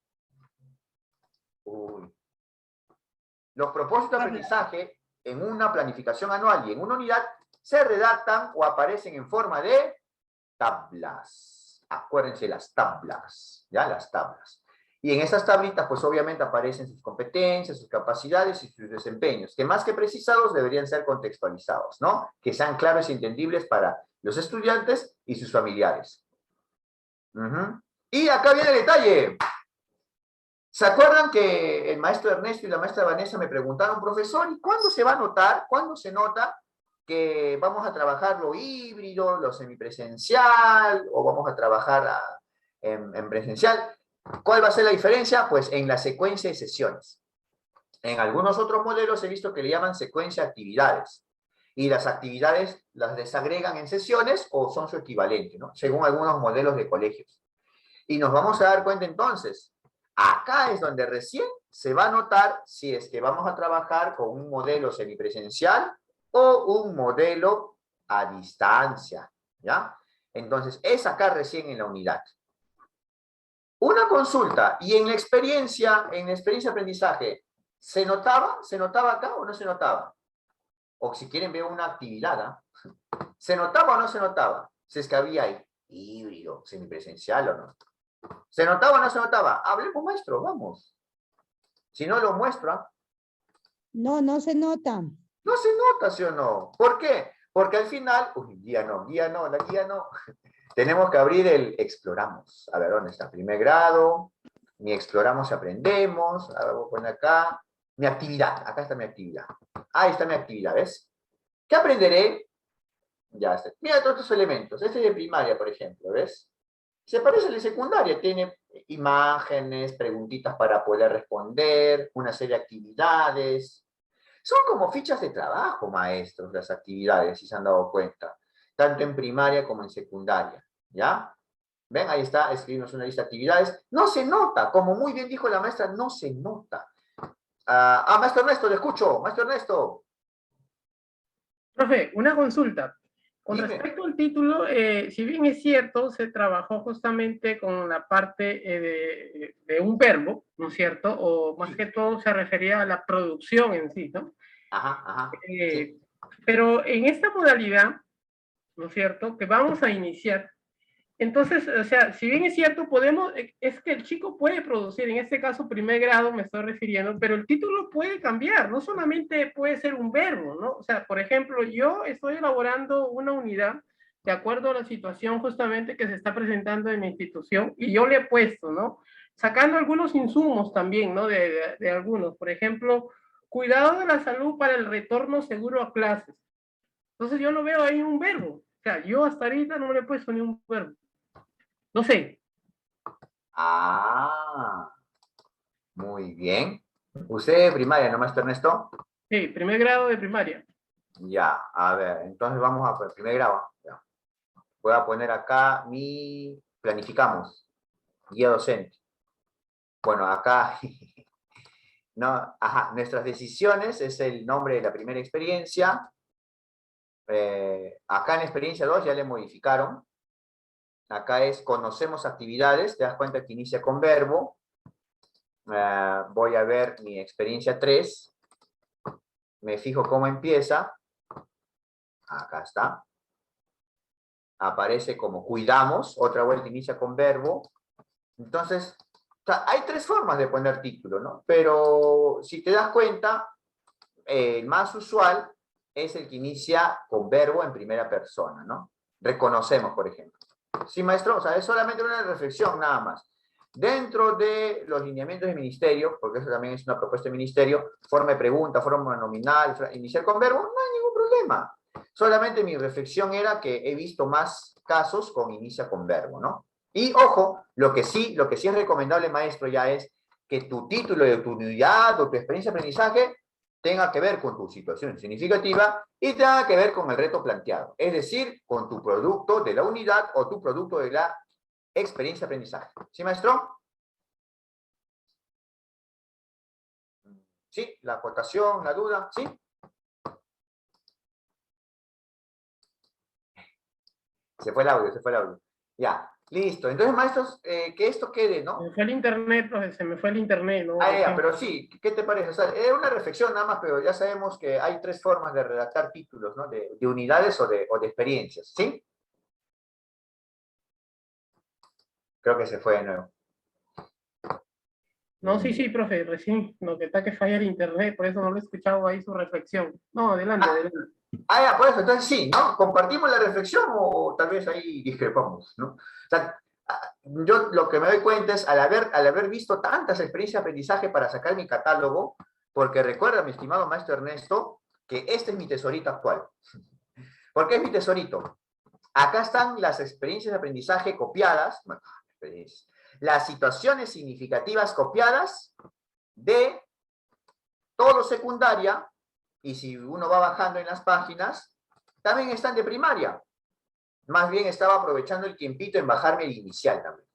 Los propósitos de aprendizaje en una planificación anual y en una unidad se redactan o aparecen en forma de tablas. Acuérdense las tablas, ¿ya? Las tablas. Y en esas tablitas, pues obviamente aparecen sus competencias, sus capacidades y sus desempeños, que más que precisados deberían ser contextualizados, ¿no? Que sean claros y entendibles para los estudiantes y sus familiares. Y acá viene el detalle. ¿Se acuerdan que el maestro Ernesto y la maestra Vanessa me preguntaron, profesor, ¿y cuándo se va a notar, cuándo se nota que vamos a trabajar lo híbrido, lo semipresencial, o vamos a trabajar en presencial? ¿Cuál va a ser la diferencia? Pues en la secuencia de sesiones. En algunos otros modelos he visto que le llaman secuencia de actividades. Y las actividades las desagregan en sesiones o son su equivalente, ¿no? Según algunos modelos de colegios. Y nos vamos a dar cuenta entonces, acá es donde recién se va a notar si es que vamos a trabajar con un modelo semipresencial o un modelo a distancia, ¿ya? Entonces, es acá recién en la unidad. Una consulta, y en la experiencia de aprendizaje, ¿se notaba? ¿Se notaba acá o no se notaba? O si quieren ver una actividad, ¿eh? ¿Se notaba o no se notaba? Si es que había híbrido, semipresencial o no. ¿Se notaba o no se notaba? Hablemos, maestro, vamos. Si no lo muestro, ¿eh? No, no se nota. No se nota, ¿sí o no? ¿Por qué? Porque al final, guía no, la guía no. Tenemos que abrir el exploramos. A ver, ¿dónde está? Primer grado, mi exploramos y aprendemos. A ver, voy a poner acá. Mi actividad, acá está mi actividad. Ahí está mi actividad, ¿ves? ¿Qué aprenderé? Ya está. Mira todos estos elementos. Este es de primaria, por ejemplo, ¿ves? Se parece al de secundaria. Tiene imágenes, preguntitas para poder responder, una serie de actividades. Son como fichas de trabajo, maestros, las actividades, si se han dado cuenta. Tanto en primaria como en secundaria, ¿ya? ¿Ven? Ahí está, escribimos una lista de actividades. No se nota, como muy bien dijo la maestra, no se nota. Maestro Ernesto, le escucho. Maestro Ernesto. Profe, una consulta. Con Dime. respecto al título, si bien es cierto, se trabajó justamente con la parte de un verbo, ¿no es cierto? O más que todo se refería a la producción en sí, ¿no? Ajá. Sí. Pero en esta modalidad, ¿no es cierto?, que vamos a iniciar. Entonces, o sea, si bien es cierto, es que el chico puede producir, en este caso primer grado me estoy refiriendo, pero el título puede cambiar, no solamente puede ser un verbo, ¿no? O sea, por ejemplo, yo estoy elaborando una unidad de acuerdo a la situación justamente que se está presentando en mi institución y yo le he puesto, ¿no? Sacando algunos insumos también, ¿no? De algunos, por ejemplo, cuidado de la salud para el retorno seguro a clases. Entonces yo no veo ahí un verbo. O sea, yo hasta ahorita no le he puesto ni un verbo. No sé. Muy bien. ¿Usted de primaria, no, maestro Ernesto? Sí, primer grado de primaria. Ya, a ver, entonces vamos a primer grado. Ya. Voy a poner acá planificamos, guía docente. Bueno, acá, no, nuestras decisiones es el nombre de la primera experiencia. Acá en experiencia 2 ya le modificaron. Acá es conocemos actividades, te das cuenta que inicia con verbo. Voy a ver mi experiencia 3. Me fijo cómo empieza. Acá está. Aparece como cuidamos, otra vuelta inicia con verbo. Entonces, o sea, hay 3 formas de poner título, ¿no? Pero si te das cuenta, el más usual es el que inicia con verbo en primera persona, ¿no? Reconocemos, por ejemplo. Sí, maestro, o sea, es solamente una reflexión nada más. Dentro de los lineamientos del ministerio, porque eso también es una propuesta del ministerio, forma de pregunta, forma nominal, iniciar con verbo, no hay ningún problema. Solamente mi reflexión era que he visto más casos con inicia con verbo, ¿no? Y ojo, lo que sí es recomendable, maestro, ya es que tu título de tu unidad o tu experiencia de aprendizaje tenga que ver con tu situación significativa y tenga que ver con el reto planteado. Es decir, con tu producto de la unidad o tu producto de la experiencia de aprendizaje. ¿Sí, maestro? ¿Sí? ¿La acotación, la duda? ¿Sí? Se fue el audio. Ya, listo. Entonces, maestros, que esto quede, ¿no? Se me fue el internet, se me fue el internet, ¿no? Pero sí, ¿qué te parece? O sea, es una reflexión nada más, pero ya sabemos que hay 3 formas de redactar títulos, ¿no? De unidades o de experiencias, ¿sí? Creo que se fue de nuevo. No, sí, profe, recién, lo que está que falla el internet, por eso no lo he escuchado ahí su reflexión. No, adelante, adelante. Ya, por eso, entonces sí, ¿no? ¿Compartimos la reflexión o tal vez ahí discrepamos, ¿no? O sea, yo lo que me doy cuenta es, al haber visto tantas experiencias de aprendizaje para sacar mi catálogo, porque recuerda, mi estimado maestro Ernesto, que este es mi tesorito actual. ¿Por qué es mi tesorito? Acá están las experiencias de aprendizaje copiadas, bueno, las situaciones significativas copiadas de todo secundaria, y si uno va bajando en las páginas, también están de primaria. Más bien estaba aprovechando el tiempito en bajarme el inicial también.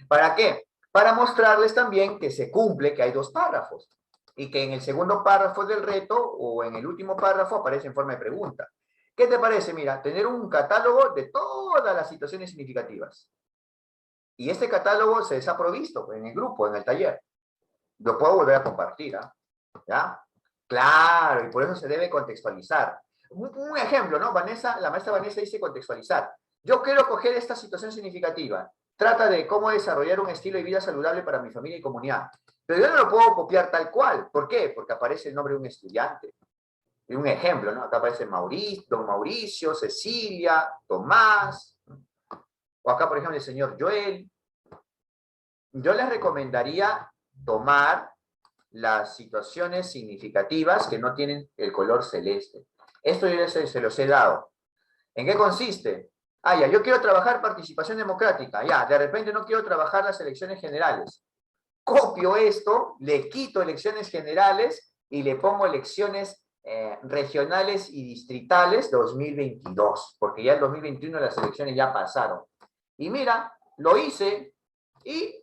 ¿Para qué? Para mostrarles también que se cumple, que hay 2 párrafos, y que en el segundo párrafo del reto, o en el último párrafo, aparece en forma de pregunta. ¿Qué te parece? Mira, tener un catálogo de todas las situaciones significativas. Y este catálogo se les ha provisto en el grupo, en el taller. Lo puedo volver a compartir, ¿ya? Claro, y por eso se debe contextualizar. Un ejemplo, ¿no? La maestra Vanessa dice contextualizar. Yo quiero coger esta situación significativa. Trata de cómo desarrollar un estilo de vida saludable para mi familia y comunidad. Pero yo no lo puedo copiar tal cual. ¿Por qué? Porque aparece el nombre de un estudiante. Un ejemplo, ¿no? Acá aparece Mauricio, don Mauricio, Cecilia, Tomás, o acá, por ejemplo, el señor Joel. Yo les recomendaría tomar las situaciones significativas que no tienen el color celeste. Esto yo se los he dado. ¿En qué consiste? Ya, yo quiero trabajar participación democrática. Ya, de repente no quiero trabajar las elecciones generales. Copio esto, le quito elecciones generales y le pongo elecciones regionales y distritales 2022, porque ya el 2021 las elecciones ya pasaron. Y mira, lo hice y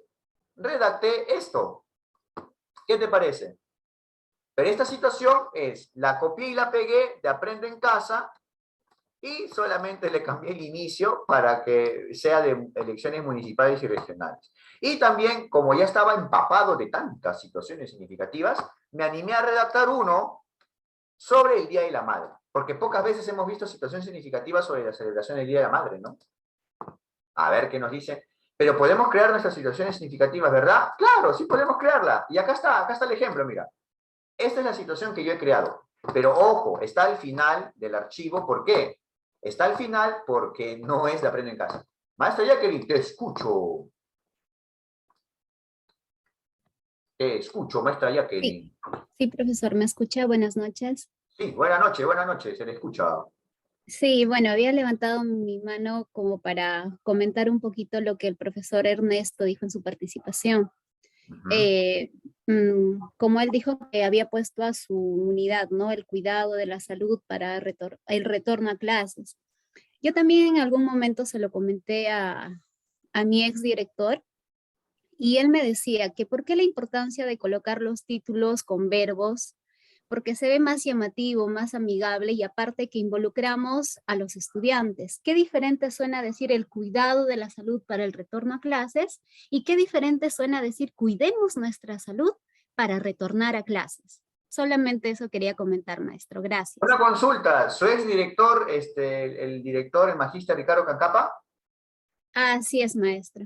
redacté esto. ¿Qué te parece? Pero esta situación es, la copié y la pegué de Aprende en Casa y solamente le cambié el inicio para que sea de elecciones municipales y regionales. Y también, como ya estaba empapado de tantas situaciones significativas, me animé a redactar uno sobre el Día de la Madre, porque pocas veces hemos visto situaciones significativas sobre la celebración del Día de la Madre, ¿no? A ver qué nos dice. Pero podemos crear nuestras situaciones significativas, ¿verdad? Claro, sí podemos crearla. Y acá está el ejemplo, mira. Esta es la situación que yo he creado. Pero ojo, está al final del archivo. ¿Por qué? Está al final porque no es de Aprende en Casa. Maestra Jacqueline, te escucho. Te escucho, maestra Jacqueline. Sí, profesor, ¿me escucha? Buenas noches. Sí, buenas noches, se le escucha. Sí, bueno, había levantado mi mano como para comentar un poquito lo que el profesor Ernesto dijo en su participación. Como él dijo que había puesto a su unidad, ¿no? El cuidado de la salud para el retorno a clases. Yo también en algún momento se lo comenté a mi exdirector y él me decía que por qué la importancia de colocar los títulos con verbos, porque se ve más llamativo, más amigable y aparte que involucramos a los estudiantes. Qué diferente suena decir el cuidado de la salud para el retorno a clases y qué diferente suena decir cuidemos nuestra salud para retornar a clases. Solamente eso quería comentar, maestro. Gracias. Una consulta, ¿su exdirector, el magíster Ricardo Cancapa? Así es, maestro.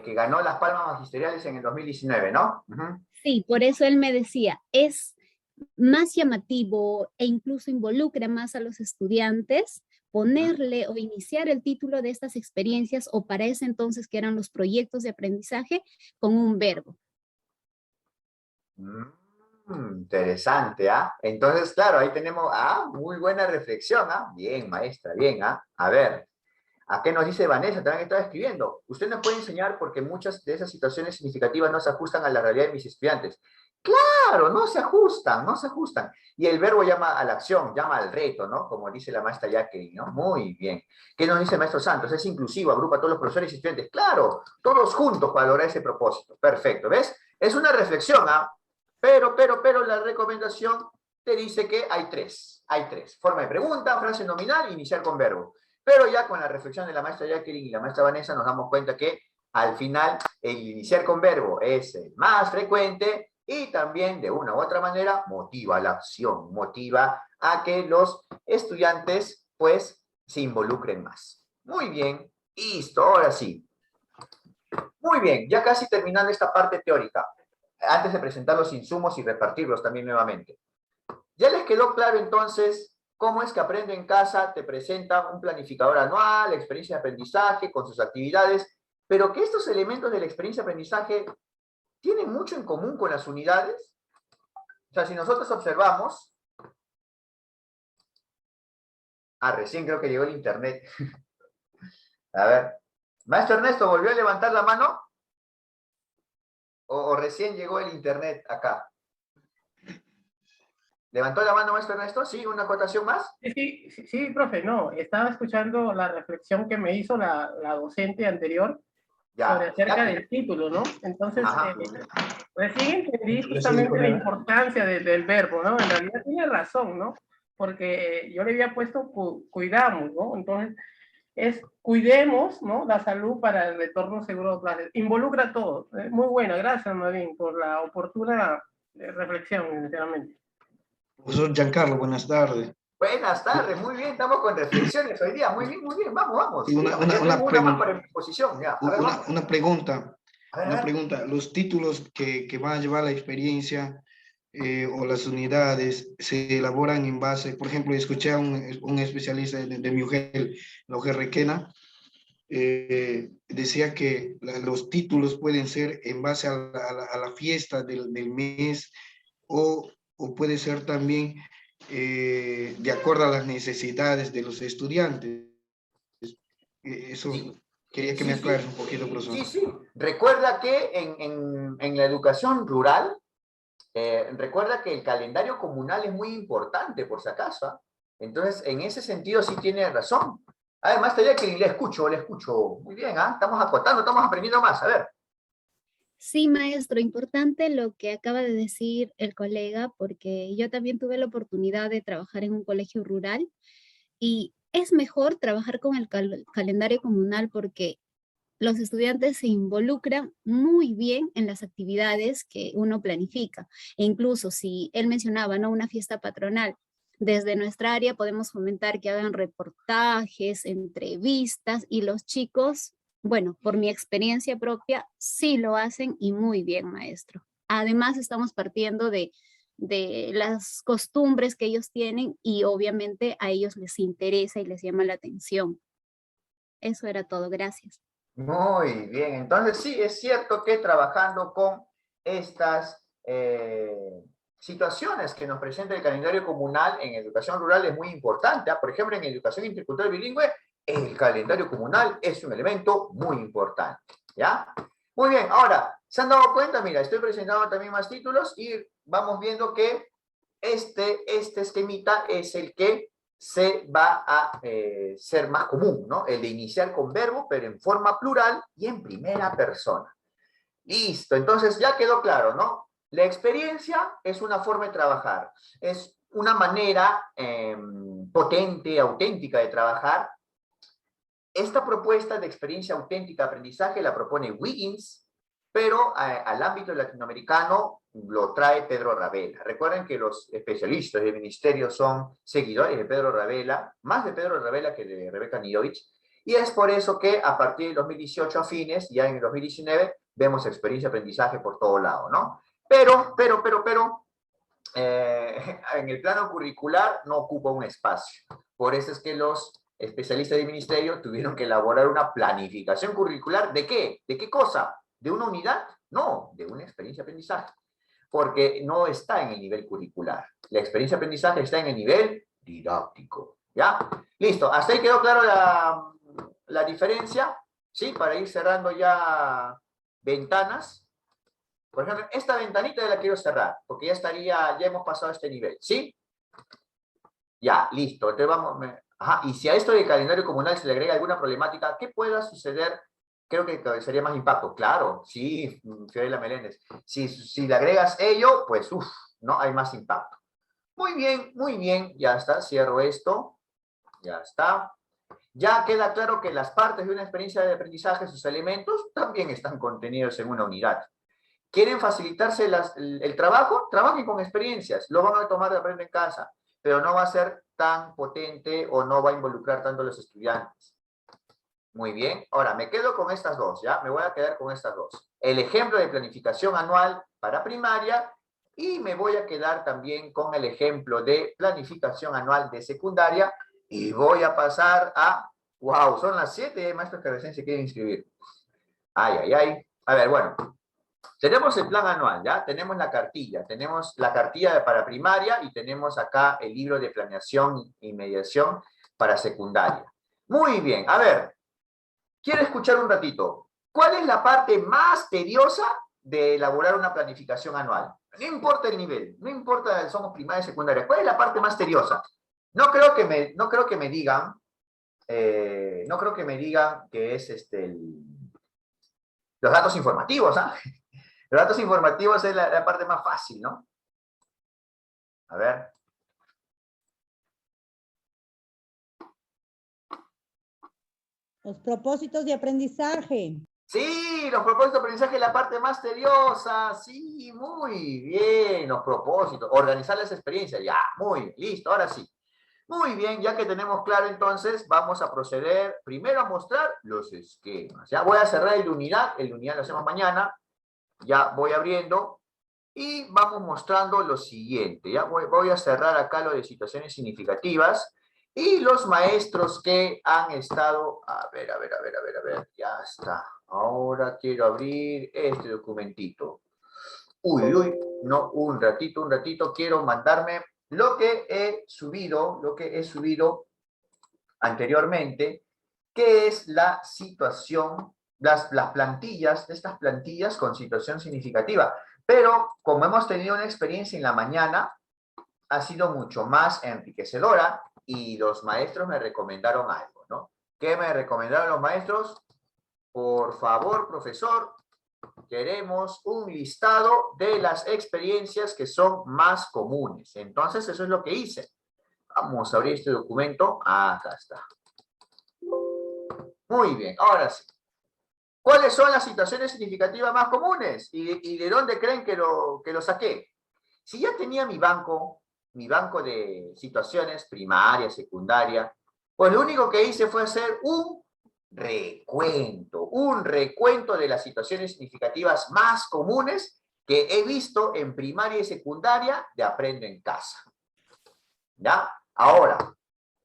Que ganó las palmas magisteriales en el 2019, ¿no? Sí, por eso él me decía, es más llamativo e incluso involucra más a los estudiantes ponerle o iniciar el título de estas experiencias o para ese entonces que eran los proyectos de aprendizaje con un verbo. Interesante, ¿ah? Entonces, claro, ahí tenemos, muy buena reflexión, Bien, maestra, bien, A ver, ¿a qué nos dice Vanessa? También estaba escribiendo. Usted nos puede enseñar porque muchas de esas situaciones significativas no se ajustan a la realidad de mis estudiantes. Claro, no se ajustan, no se ajustan. Y el verbo llama a la acción, llama al reto, ¿no? Como dice la maestra Jacqueline, ¿no? Muy bien. ¿Qué nos dice el maestro Santos? Es inclusivo, agrupa a todos los profesores y estudiantes. Claro, todos juntos para lograr ese propósito. Perfecto, ¿ves? Es una reflexión, Pero la recomendación te dice que hay tres. Hay tres. Forma de pregunta, frase nominal, iniciar con verbo. Pero ya con la reflexión de la maestra Jacqueline y la maestra Vanessa nos damos cuenta que al final el iniciar con verbo es el más frecuente y también de una u otra manera motiva la acción, motiva a que los estudiantes pues se involucren más. Muy bien, listo, ahora sí. Muy bien, ya casi terminando esta parte teórica, antes de presentar los insumos y repartirlos también nuevamente. ¿Ya les quedó claro entonces cómo es que Aprende en Casa te presenta un planificador anual, experiencia de aprendizaje con sus actividades, pero que estos elementos de la experiencia de aprendizaje tienen mucho en común con las unidades? O sea, si nosotros observamos... recién creo que llegó el internet. A ver. Maestro Ernesto, ¿volvió a levantar la mano? ¿O recién llegó el internet acá? ¿Levantó la mano, maestro Ernesto? ¿Sí? ¿Una acotación más? Sí, profe, no, estaba escuchando la reflexión que me hizo la docente anterior sobre acerca del título, ¿no? Entonces, recién entendí justamente la importancia del verbo, ¿no? En realidad tiene razón, ¿no? Porque yo le había puesto cuidamos, ¿no? Entonces, es cuidemos, ¿no? La salud para el retorno seguro de clases. Involucra a todos. Muy buena, gracias, Marín, por la oportuna reflexión, sinceramente. Profesor Giancarlo, buenas tardes. Buenas tardes, muy bien, estamos con reflexiones hoy día, muy bien, vamos. Sí, una pregunta, más para mi exposición, ya. A ver, una pregunta, una pregunta. los títulos que van a llevar la experiencia o las unidades se elaboran en base, por ejemplo, escuché a un especialista de mi UGEL, la UGEL Requena, decía que los títulos pueden ser en base a la fiesta del mes o puede ser también de acuerdo a las necesidades de los estudiantes. Eso sí. Quería que me aclares un poquito, profesor. Sí. Recuerda que en la educación rural, recuerda que el calendario comunal es muy importante, por si acaso. Entonces, en ese sentido sí tiene razón. Además, que le escucho. Muy bien, estamos acotando, estamos aprendiendo más. A ver. Sí, maestro, importante lo que acaba de decir el colega, porque yo también tuve la oportunidad de trabajar en un colegio rural y es mejor trabajar con el calendario comunal porque los estudiantes se involucran muy bien en las actividades que uno planifica. E incluso si él mencionaba, ¿no? Una fiesta patronal, desde nuestra área podemos fomentar que hagan reportajes, entrevistas y los chicos, bueno, por mi experiencia propia, sí lo hacen y muy bien, maestro. Además, estamos partiendo de las costumbres que ellos tienen y obviamente a ellos les interesa y les llama la atención. Eso era todo, gracias. Muy bien, entonces sí, es cierto que trabajando con estas situaciones que nos presenta el calendario comunal en educación rural es muy importante. Por ejemplo, en educación intercultural bilingüe, el calendario comunal es un elemento muy importante, ¿ya? Muy bien, ahora, ¿se han dado cuenta? Mira, estoy presentando también más títulos y vamos viendo que este esquemita es el que se va a ser más común, ¿no? El de iniciar con verbo, pero en forma plural y en primera persona. Listo, entonces ya quedó claro, ¿no? La experiencia es una forma de trabajar, es una manera potente, auténtica de trabajar. Esta propuesta de experiencia auténtica de aprendizaje la propone Wiggins, pero al ámbito latinoamericano lo trae Pedro Ravela. Recuerden que los especialistas del ministerio son seguidores de Pedro Ravela, más de Pedro Ravela que de Rebeca Nidovich, y es por eso que a partir del 2018 a fines, ya en el 2019, vemos experiencia de aprendizaje por todo lado, ¿no? Pero, en el plano curricular no ocupa un espacio. Por eso es que los especialistas del ministerio tuvieron que elaborar una planificación curricular. ¿De qué? ¿De qué cosa? ¿De una unidad? No, de una experiencia de aprendizaje. Porque no está en el nivel curricular. La experiencia de aprendizaje está en el nivel didáctico. ¿Ya? Listo. ¿Hasta ahí quedó claro la diferencia? ¿Sí? Para ir cerrando ya ventanas. Por ejemplo, esta ventanita la quiero cerrar, porque ya hemos pasado a este nivel. ¿Sí? Ya, listo. Entonces vamos... y si a esto del calendario comunal se le agrega alguna problemática, ¿qué pueda suceder? Creo que sería más impacto. Claro, sí, Fiorella Meléndez. Si le agregas ello, pues, no hay más impacto. Muy bien, ya está, cierro esto. Ya está. Ya queda claro que las partes de una experiencia de aprendizaje, sus elementos, también están contenidos en una unidad. ¿Quieren facilitarse el trabajo? Trabajen con experiencias. Lo van a tomar de Aprende en Casa, pero no va a ser tan potente o no va a involucrar tanto a los estudiantes. Muy bien. Ahora, me quedo con estas dos, ¿ya? Me voy a quedar con estas dos. El ejemplo de planificación anual para primaria y me voy a quedar también con el ejemplo de planificación anual de secundaria y voy a pasar a... ¡Wow! Son las 7 maestros que recién se quieren inscribir. Ay, ay, ay. A ver, bueno. Tenemos el plan anual, ¿ya? Tenemos la cartilla para primaria y tenemos acá el libro de planeación y mediación para secundaria. Muy bien, a ver, quiero escuchar un ratito. ¿Cuál es la parte más tediosa de elaborar una planificación anual? No importa el nivel, no importa si somos primaria y secundaria. ¿Cuál es la parte más tediosa? No creo que me digan que es los datos informativos, ¿ah? Los datos informativos es la parte más fácil, ¿no? A ver. Los propósitos de aprendizaje. Sí, los propósitos de aprendizaje es la parte más tediosa. Sí, muy bien, los propósitos. Organizar las experiencias, ya, muy bien, listo, ahora sí. Muy bien, ya que tenemos claro entonces, vamos a proceder primero a mostrar los esquemas. Ya voy a cerrar el de unidad lo hacemos mañana. Ya voy abriendo y vamos mostrando lo siguiente. Ya voy a cerrar acá lo de situaciones significativas y los maestros que han estado... A ver, ya está. Ahora quiero abrir este documentito. Uy, no, un ratito, quiero mandarme lo que he subido anteriormente, que es la situación, las plantillas, estas plantillas con situación significativa. Pero como hemos tenido una experiencia en la mañana, ha sido mucho más enriquecedora y los maestros me recomendaron algo, ¿no? ¿Qué me recomendaron los maestros? Por favor, profesor, queremos un listado de las experiencias que son más comunes. Entonces, eso es lo que hice. Vamos a abrir este documento. Acá está. Muy bien, ahora sí. ¿Cuáles son las situaciones significativas más comunes? ¿Y de dónde creen que lo saqué? Si ya tenía mi banco de situaciones primaria, secundaria, pues lo único que hice fue hacer un recuento de las situaciones significativas más comunes que he visto en primaria y secundaria de Aprendo en Casa. ¿Ya? Ahora,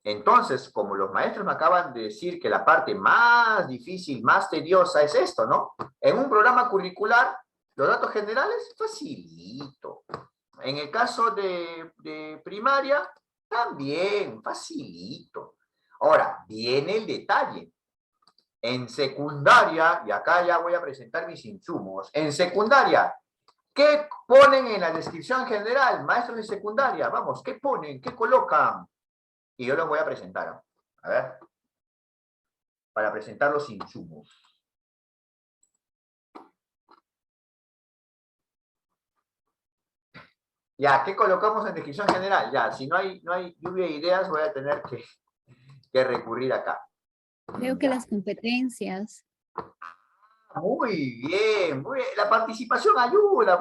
entonces, como los maestros me acaban de decir que la parte más difícil, más tediosa es esto, ¿no? En un programa curricular, los datos generales, facilito. En el caso de primaria, también, facilito. Ahora, viene el detalle. En secundaria, y acá ya voy a presentar mis insumos, en secundaria, ¿qué ponen en la descripción general? Maestros de secundaria, vamos, ¿qué ponen? ¿Qué colocan? Y yo los voy a presentar. A ver. Para presentar los insumos. Ya, ¿qué colocamos en descripción general? Ya, si no hay lluvia de ideas, voy a tener que recurrir acá. Creo que las competencias. Muy bien, muy bien. La participación ayuda.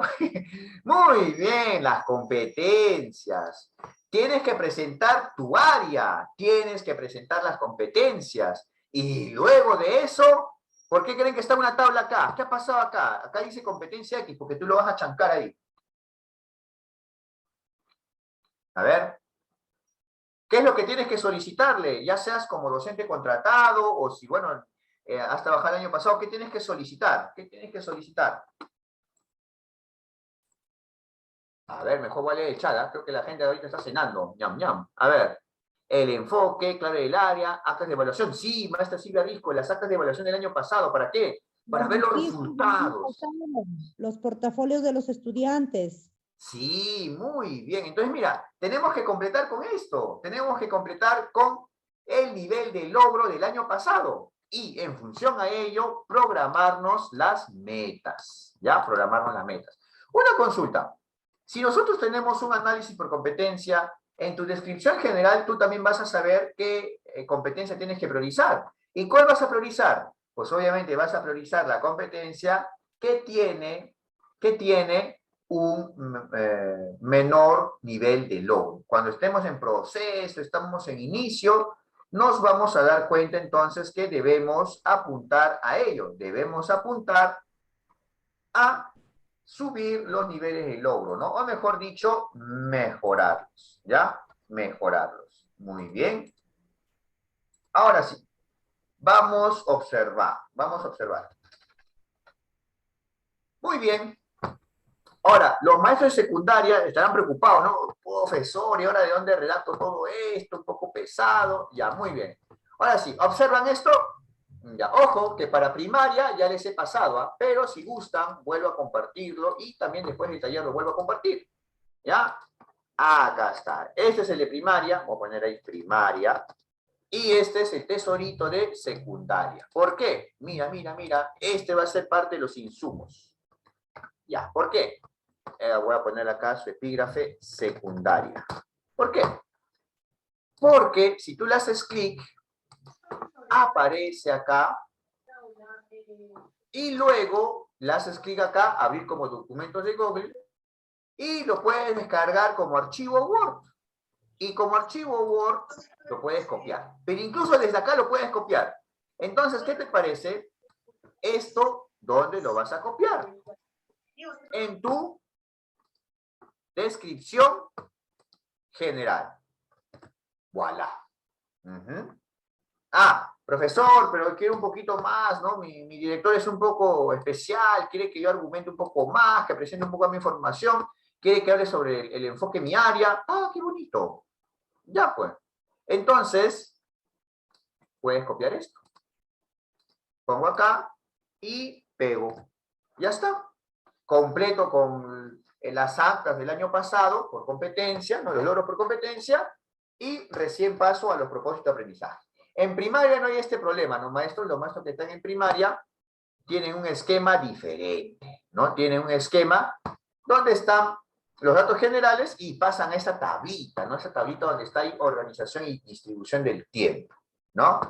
Muy bien, las competencias. Tienes que presentar tu área, tienes que presentar las competencias. Y luego de eso, ¿por qué creen que está una tabla acá? ¿Qué ha pasado acá? Acá dice competencia X, porque tú lo vas a chancar ahí. A ver. ¿Qué es lo que tienes que solicitarle? Ya seas como docente contratado o si, bueno, has trabajado el año pasado, ¿qué tienes que solicitar? ¿Qué tienes que solicitar? A ver, mejor voy a leer echada. Creo que la gente ahorita está cenando. Ñam, ñam. A ver. El enfoque, clave del área, actas de evaluación. Sí, maestra Silvia Risco, las actas de evaluación del año pasado. ¿Para qué? Para ver los resultados. Los portafolios de los estudiantes. Sí, muy bien. Entonces, mira, tenemos que completar con esto. Tenemos que completar con el nivel de logro del año pasado. Y en función a ello, programarnos las metas. ¿Ya? Programarnos las metas. Una consulta. Si nosotros tenemos un análisis por competencia, en tu descripción general tú también vas a saber qué competencia tienes que priorizar. ¿Y cuál vas a priorizar? Pues obviamente vas a priorizar la competencia que tiene un menor nivel de logro. Cuando estemos en proceso, estamos en inicio, nos vamos a dar cuenta entonces que debemos apuntar a ello. Debemos apuntar a subir los niveles de logro, ¿no? O mejor dicho, mejorarlos, ¿ya? Mejorarlos. Muy bien. Ahora sí, vamos a observar, vamos a observar. Muy bien. Ahora, los maestros de secundaria estarán preocupados, ¿no? Profesor, ¿y ahora de dónde redacto todo esto? Un poco pesado. Ya, muy bien. Ahora sí, ¿observan esto? Ya, ojo, que para primaria ya les he pasado, ¿ah? Pero si gustan, vuelvo a compartirlo y también después del taller lo vuelvo a compartir. ¿Ya? Acá está. Este es el de primaria, voy a poner ahí primaria. Y este es el tesorito de secundaria. ¿Por qué? Mira, mira, mira. Este va a ser parte de los insumos. Ya, ¿por qué? Voy a poner acá su epígrafe secundaria. ¿Por qué? Porque si tú le haces clic, aparece acá. Y luego le haces clic acá, abrir como documentos de Google. Y lo puedes descargar como archivo Word. Y como archivo Word lo puedes copiar. Pero incluso desde acá lo puedes copiar. Entonces, ¿qué te parece? Esto, ¿dónde lo vas a copiar? En tu descripción general. Voilà. Ah, profesor, pero quiero un poquito más, ¿no? Mi director es un poco especial, quiere que yo argumente un poco más, que presente un poco mi información, quiere que hable sobre el enfoque en mi área. Ah, qué bonito. Ya, pues. Entonces, puedes copiar esto. Pongo acá y pego. Ya está. Completo con las actas del año pasado por competencia, no los logros por competencia, y recién paso a los propósitos de aprendizaje. En primaria no hay este problema, ¿no, maestros? Los maestros que están en primaria tienen un esquema diferente, ¿no? Tienen un esquema donde están los datos generales y pasan a esa tablita, ¿no? Esa tablita donde está ahí organización y distribución del tiempo, ¿no?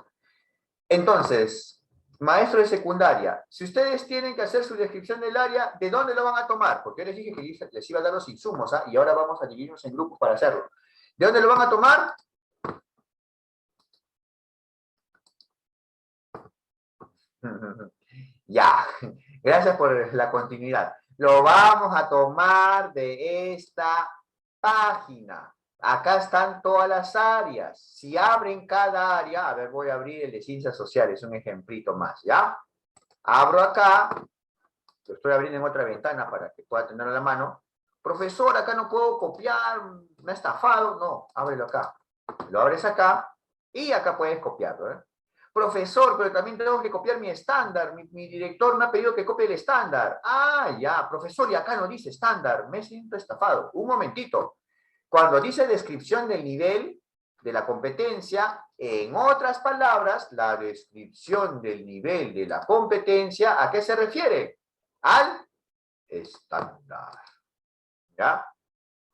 Entonces, maestro de secundaria, si ustedes tienen que hacer su descripción del área, ¿de dónde lo van a tomar? Porque yo les dije que les iba a dar los insumos, ¿ah? Y ahora vamos a dividirnos en grupos para hacerlo. ¿De dónde lo van a tomar? Ya, gracias por la continuidad. Lo vamos a tomar de esta página. Acá están todas las áreas. Si abren cada área, a ver, voy a abrir el de ciencias sociales, un ejemplito más, ¿ya? Abro acá, lo estoy abriendo en otra ventana para que pueda tenerlo a la mano. Profesor, acá no puedo copiar, me ha estafado. No, ábrelo acá. Lo abres acá y acá puedes copiarlo, ¿eh? Profesor, pero también tengo que copiar mi estándar. Mi director me ha pedido que copie el estándar. Ah, ya, profesor, y acá no dice estándar. Me siento estafado. Un momentito. Cuando dice descripción del nivel de la competencia, en otras palabras, la descripción del nivel de la competencia, ¿a qué se refiere? Al estándar. ¿Ya?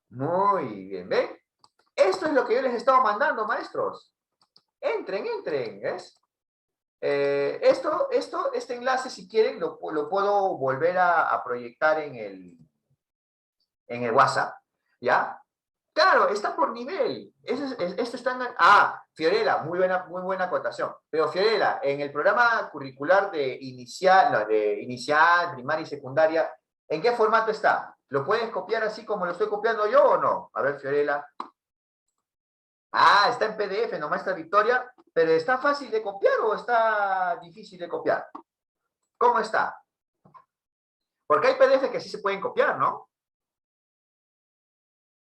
Muy bien, ¿ven? Esto es lo que yo les estaba mandando, maestros. Entren, entren, ¿ves? Este enlace, si quieren, lo puedo volver a proyectar en el WhatsApp, ¿ya? Claro, está por nivel. Esto está en... Ah, Fiorella, muy buena acotación. Pero Fiorella, en el programa curricular de inicial, primaria y secundaria, ¿en qué formato está? ¿Lo puedes copiar así como lo estoy copiando yo o no? A ver, Fiorella. Ah, está en PDF, ¿no, maestra Victoria? ¿Pero está fácil de copiar o está difícil de copiar? ¿Cómo está? Porque hay PDF que sí se pueden copiar, ¿no?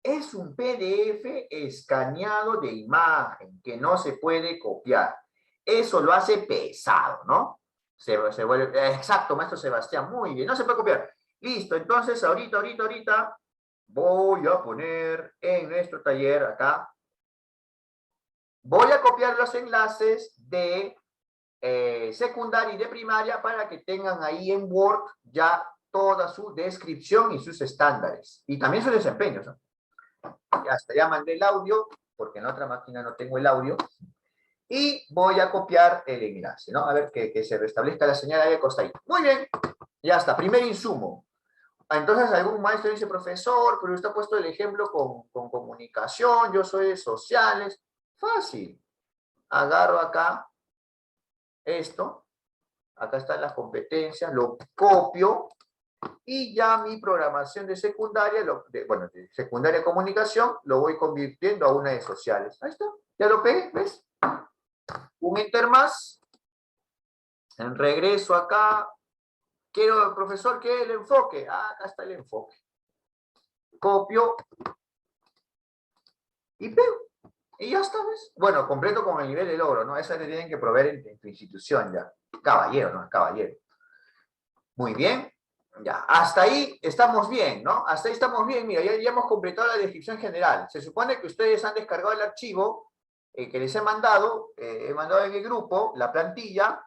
Es un PDF escaneado de imagen que no se puede copiar. Eso lo hace pesado, ¿no? Se vuelve, exacto, maestro Sebastián, muy bien, no se puede copiar. Listo, entonces ahorita voy a poner en nuestro taller acá, voy a copiar los enlaces de secundaria y de primaria para que tengan ahí en Word ya toda su descripción y sus estándares. Y también sus desempeños, ¿no? Ya mandé el audio, porque en otra máquina no tengo el audio. Y voy a copiar el enlace, ¿no? A ver que se restablezca la señal ahí acostadito. Muy bien, ya está, primer insumo. Entonces algún maestro dice, profesor, pero usted ha puesto el ejemplo con comunicación, yo soy de sociales. Fácil. agarro acá esto, acá están las competencias, lo copio y ya mi programación de secundaria, de secundaria comunicación, lo voy convirtiendo a una de sociales. Ahí está, ya lo pegué, ¿ves? Un enter más, regreso acá, quiero, profesor, que el enfoque, acá está el enfoque. Copio y pego. Y ya está, ¿ves? Bueno, completo con el nivel de logro, ¿no? Eso te tienen que proveer en tu institución ya. Caballero, ¿no? Caballero. Muy bien. Ya, hasta ahí estamos bien, ¿no? Hasta ahí estamos bien. Mira, ya hemos completado la descripción general. Se supone que ustedes han descargado el archivo que les he mandado en el grupo, la plantilla,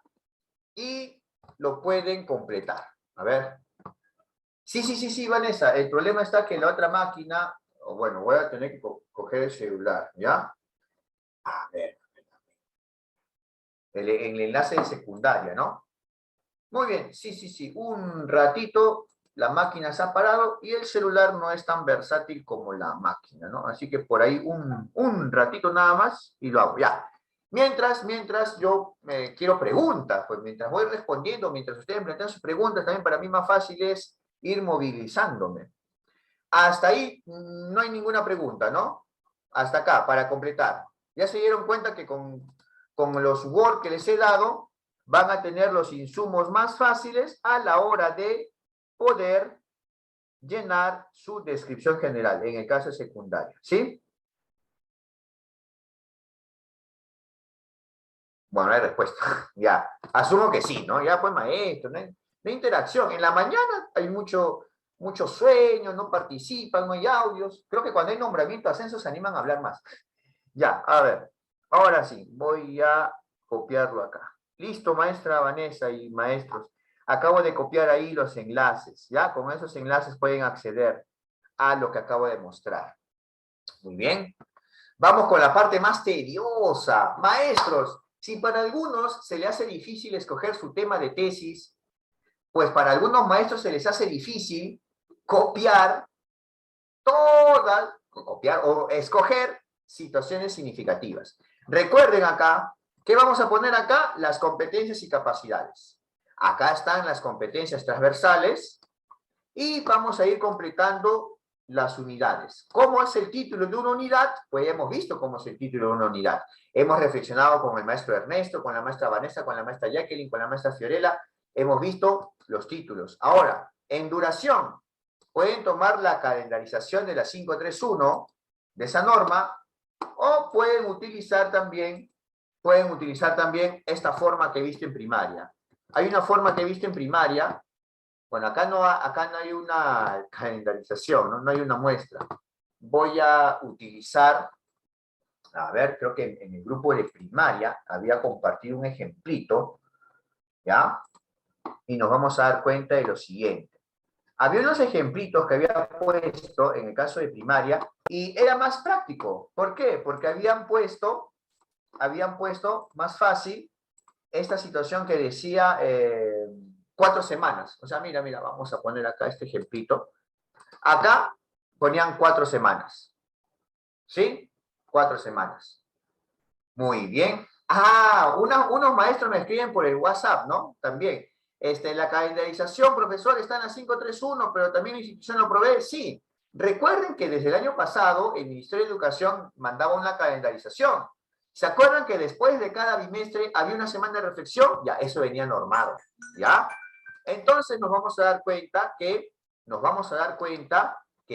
y lo pueden completar. A ver. Sí, Vanessa. El problema está que en la otra máquina, bueno, voy a tener que coger el celular, ¿ya? A ver. En el enlace de secundaria, ¿no? Muy bien, sí. Un ratito la máquina se ha parado y el celular no es tan versátil como la máquina, ¿no? Así que por ahí un ratito nada más y lo hago, ya. Mientras yo quiero preguntas, pues mientras voy respondiendo, mientras ustedes plantean sus preguntas, también para mí más fácil es ir movilizándome. Hasta ahí no hay ninguna pregunta, ¿no? Hasta acá, para completar. Ya se dieron cuenta que con los Word que les he dado, van a tener los insumos más fáciles a la hora de poder llenar su descripción general, en el caso de secundaria, ¿sí? Bueno, no hay respuesta. Ya, asumo que sí, ¿no? Ya pues maestro, no hay interacción. En la mañana hay mucho sueño, no participan, no hay audios. Creo que cuando hay nombramiento, ascensos, se animan a hablar más. Ya, a ver. Ahora sí, voy a copiarlo acá. Listo, maestra Vanessa y maestros. Acabo de copiar ahí los enlaces, ¿ya? Con esos enlaces pueden acceder a lo que acabo de mostrar. Muy bien. Vamos con la parte más tediosa. Maestros, si para algunos se les hace difícil escoger su tema de tesis, pues para algunos maestros se les hace difícil copiar o escoger situaciones significativas. Recuerden acá, ¿qué vamos a poner acá? Las competencias y capacidades. Acá están las competencias transversales y vamos a ir completando las unidades. ¿Cómo es el título de una unidad? Pues hemos visto cómo es el título de una unidad. Hemos reflexionado con el maestro Ernesto, con la maestra Vanessa, con la maestra Jacqueline, con la maestra Fiorella. Hemos visto los títulos. Ahora, en duración, pueden tomar la calendarización de la 531 de esa norma o pueden utilizar también esta forma que he visto en primaria. Hay una forma que he visto en primaria. Bueno, acá no hay una calendarización, no hay una muestra. Voy a utilizar, a ver, creo que en el grupo de primaria había compartido un ejemplito, ¿ya? Y nos vamos a dar cuenta de lo siguiente. Había unos ejemplitos que había puesto en el caso de primaria y era más práctico. ¿Por qué? Porque habían puesto más fácil esta situación que decía 4 semanas. O sea, mira, vamos a poner acá este ejemplito. Acá ponían 4 semanas. ¿Sí? 4 semanas. Muy bien. Unos maestros me escriben por el WhatsApp, ¿no? También. La calendarización, profesor, está en la 531, pero también la institución lo provee. Sí. Recuerden que desde el año pasado el Ministerio de Educación mandaba una calendarización. ¿Se acuerdan que después de cada bimestre había una semana de reflexión? Ya, eso venía normado, ¿ya? Entonces nos vamos a dar cuenta que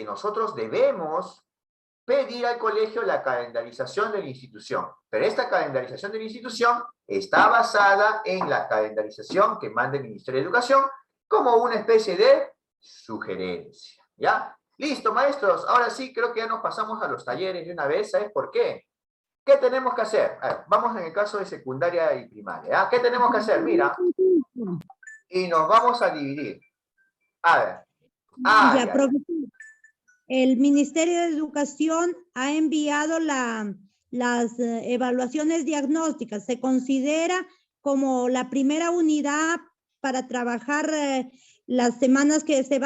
nosotros debemos pedir al colegio la calendarización de la institución. Pero esta calendarización de la institución está basada en la calendarización que manda el Ministerio de Educación como una especie de sugerencia, ¿ya? Listo, maestros. Ahora sí, creo que ya nos pasamos a los talleres de una vez. ¿Sabes por qué? ¿Qué tenemos que hacer? A ver, vamos en el caso de secundaria y primaria. ¿Qué tenemos que hacer? Mira. Y nos vamos a dividir. A ver. Profesor, el Ministerio de Educación ha enviado las evaluaciones diagnósticas. Se considera como la primera unidad para trabajar las semanas que se va